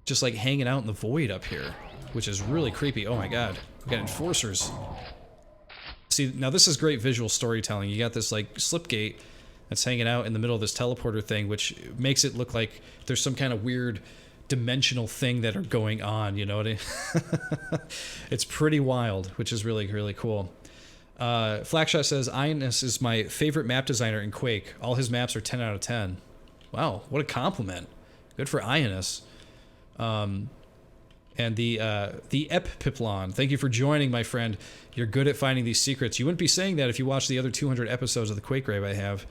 just like hanging out in the void up here, which is really creepy. Oh my god, we got enforcers. See, now this is great visual storytelling. You got this like slip gate that's hanging out in the middle of this teleporter thing, which makes it look like there's some kind of weird dimensional thing that are going on, you know what I mean? It's pretty wild, which is really, really cool. Flackshot says, Ionis is my favorite map designer in Quake. All his maps are 10 out of 10. Wow, what a compliment. Good for Ionis. And the Ep-Piplon, thank you for joining, my friend. You're good at finding these secrets. You wouldn't be saying that if you watched the other 200 episodes of the Quake Rave I have.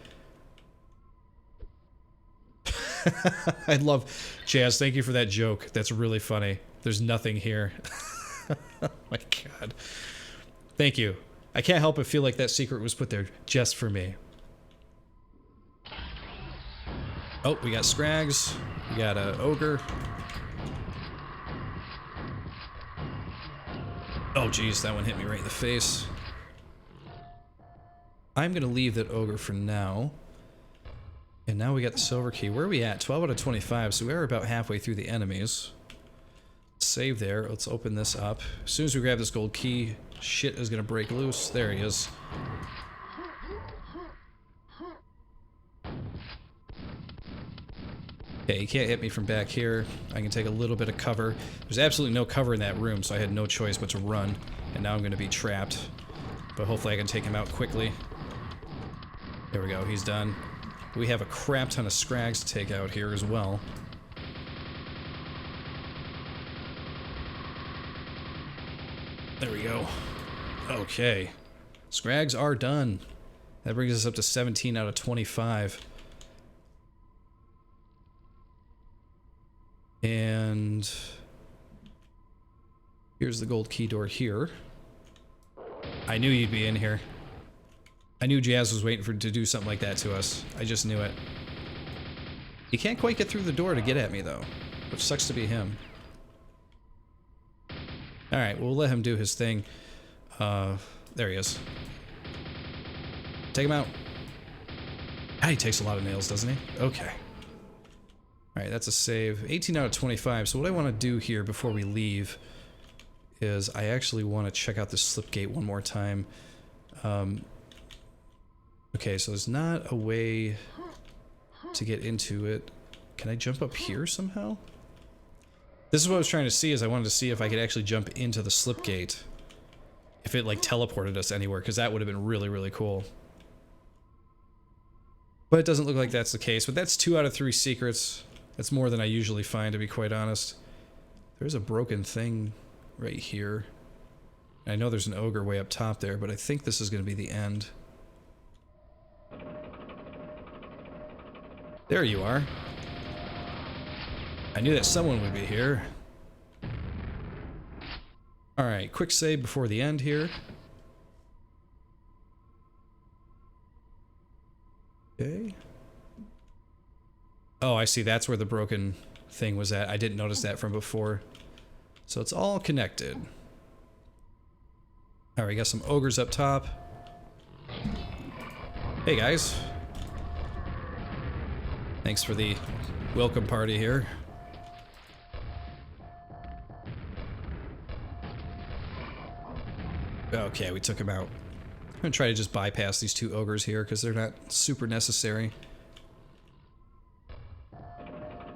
I love Jazz. Thank you for that joke. That's really funny. There's nothing here. Oh my god. Thank you. I can't help but feel like that secret was put there just for me. Oh, we got Scrags. We got a Ogre. Oh geez, that one hit me right in the face. I'm gonna leave that Ogre for now. And now we got the silver key. Where are we at? 12 out of 25, so we're about halfway through the enemies. Save there. Let's open this up. As soon as we grab this gold key, shit is gonna break loose. There he is. Okay, he can't hit me from back here. I can take a little bit of cover. There's absolutely no cover in that room, so I had no choice but to run. And now I'm gonna be trapped. But hopefully I can take him out quickly. There we go, he's done. We have a crap ton of Scrags to take out here as well. There we go. Okay. Scrags are done. That brings us up to 17 out of 25. And here's the gold key door here. I knew you'd be in here. I knew Jazz was waiting to do something like that to us. I just knew it. He can't quite get through the door to get at me, though. Which sucks to be him. Alright, we'll let him do his thing. There he is. Take him out. Ah, he takes a lot of nails, doesn't he? Okay. Alright, that's a save. 18 out of 25. So what I want to do here before we leave is I actually want to check out this slip gate one more time. Okay, so there's not a way to get into it. Can I jump up here somehow? This is what I was trying to see, is I wanted to see if I could actually jump into the slip gate. If it, like, teleported us anywhere, because that would have been really, really cool. But it doesn't look like that's the case. But that's 2 out of 3 secrets. That's more than I usually find, to be quite honest. There's a broken thing right here. I know there's an ogre way up top there, but I think this is going to be the end. There you are. I knew that someone would be here. Alright, quick save before the end here. Okay. Oh, I see. That's where the broken thing was at. I didn't notice that from before. So it's all connected. Alright, we got some ogres up top. Hey guys. Thanks for the welcome party here. Okay, we took him out. I'm gonna try to just bypass these 2 ogres here because they're not super necessary.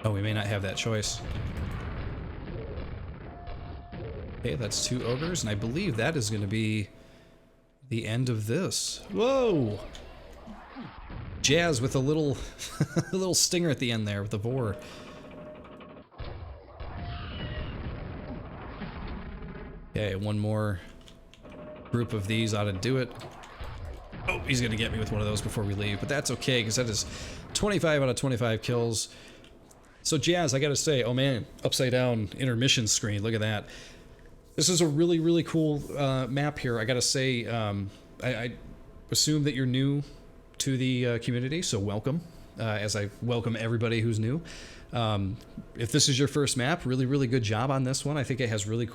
Oh, we may not have that choice. Okay, that's 2 ogres, and I believe that is going to be the end of this. Whoa! Jazz with a little, a little stinger at the end there with the vor. Okay, one more group of these ought to do it. Oh, he's gonna get me with one of those before we leave, but that's okay because that is 25 out of 25 kills. So Jazz, I gotta say, oh man, upside down intermission screen, look at that. This is a really, really cool map here. I gotta say, I assume that you're new to the community, so welcome, as I welcome everybody who's new. If this is your first map, really, really good job on this one. I think it has really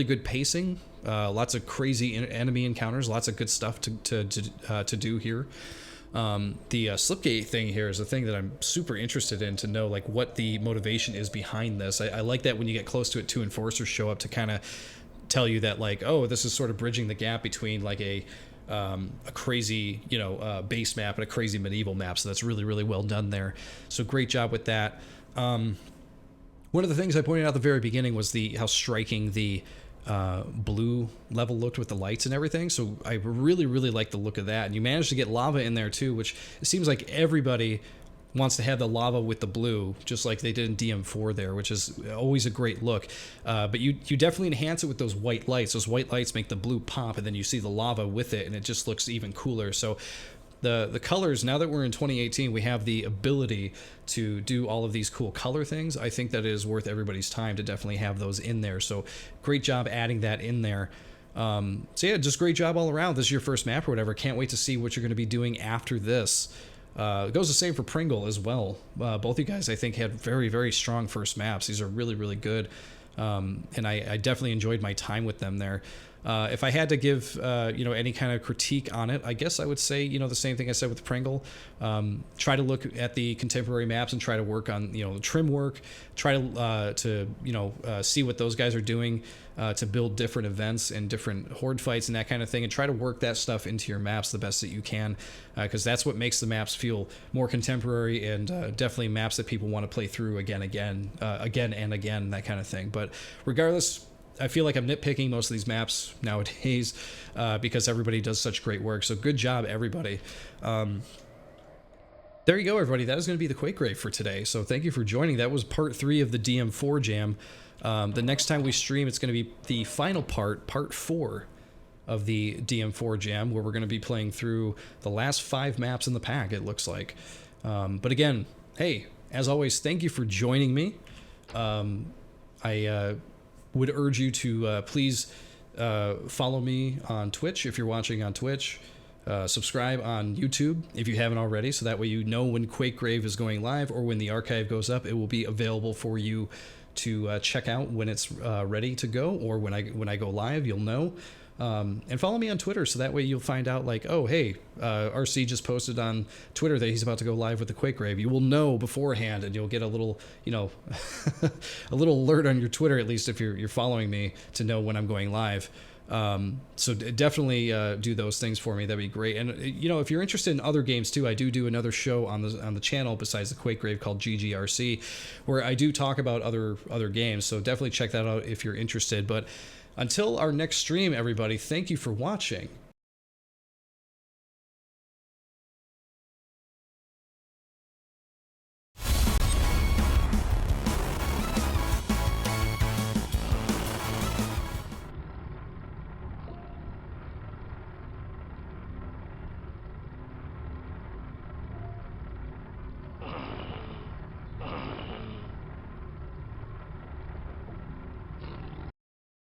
good pacing, lots of crazy enemy encounters, lots of good stuff to do here. The Slipgate thing here is a thing that I'm super interested in to know, like, what the motivation is behind this. I like that when you get close to it, two enforcers show up to kind of tell you that, like, oh, this is sort of bridging the gap between like a crazy, base map and a crazy medieval map. So that's really, really well done there. So great job with that. One of the things I pointed out at the very beginning was how striking the blue level looked with the lights and everything. So I really, really like the look of that. And you managed to get lava in there too, which it seems like everybody wants to have the lava with the blue, just like they did in DM4 there, which is always a great look. But you definitely enhance it with those white lights. Those white lights make the blue pop, and then you see the lava with it, and it just looks even cooler. So the colors, now that we're in 2018, we have the ability to do all of these cool color things. I think that it is worth everybody's time to definitely have those in there. So great job adding that in there. So yeah, just great job all around. This is your first map or whatever. Can't wait to see what you're going to be doing after this. It goes the same for Pringle as well. Both you guys, I think, had very, very strong first maps. These are really, really good. And I definitely enjoyed my time with them there. If I had to give, any kind of critique on it, I guess I would say, the same thing I said with Pringle. Try to look at the contemporary maps and try to work on, the trim work. Try to see what those guys are doing to build different events and different horde fights and that kind of thing, and try to work that stuff into your maps the best that you can, because that's what makes the maps feel more contemporary and definitely maps that people want to play through again and again, that kind of thing. But regardless, I feel like I'm nitpicking most of these maps nowadays because everybody does such great work. So good job, everybody. There you go, everybody. That is going to be the Quake Grave for today. So thank you for joining. That was part 3 of the DM4 Jam. The next time we stream, it's going to be the final part 4 of the DM4 Jam, where we're going to be playing through the last 5 maps in the pack, it looks like. But again, hey, as always, thank you for joining me. I would urge you to please follow me on Twitch if you're watching on Twitch. Subscribe on YouTube if you haven't already, so that way you know when Quake Grave is going live or when the archive goes up. It will be available for you to check out when it's ready to go, or when I go live, you'll know. And follow me on Twitter, so that way you'll find out, like, oh, hey, ArrrCee just posted on Twitter that he's about to go live with the Quake Grave. You will know beforehand, and you'll get a little, a little alert on your Twitter, at least if you're following me, to know when I'm going live. So definitely do those things for me. That'd be great. And if you're interested in other games too, I do another show on the channel besides the Quake Grave called ArrrCee, where I do talk about other games. So definitely check that out if you're interested. But until our next stream, everybody, thank you for watching.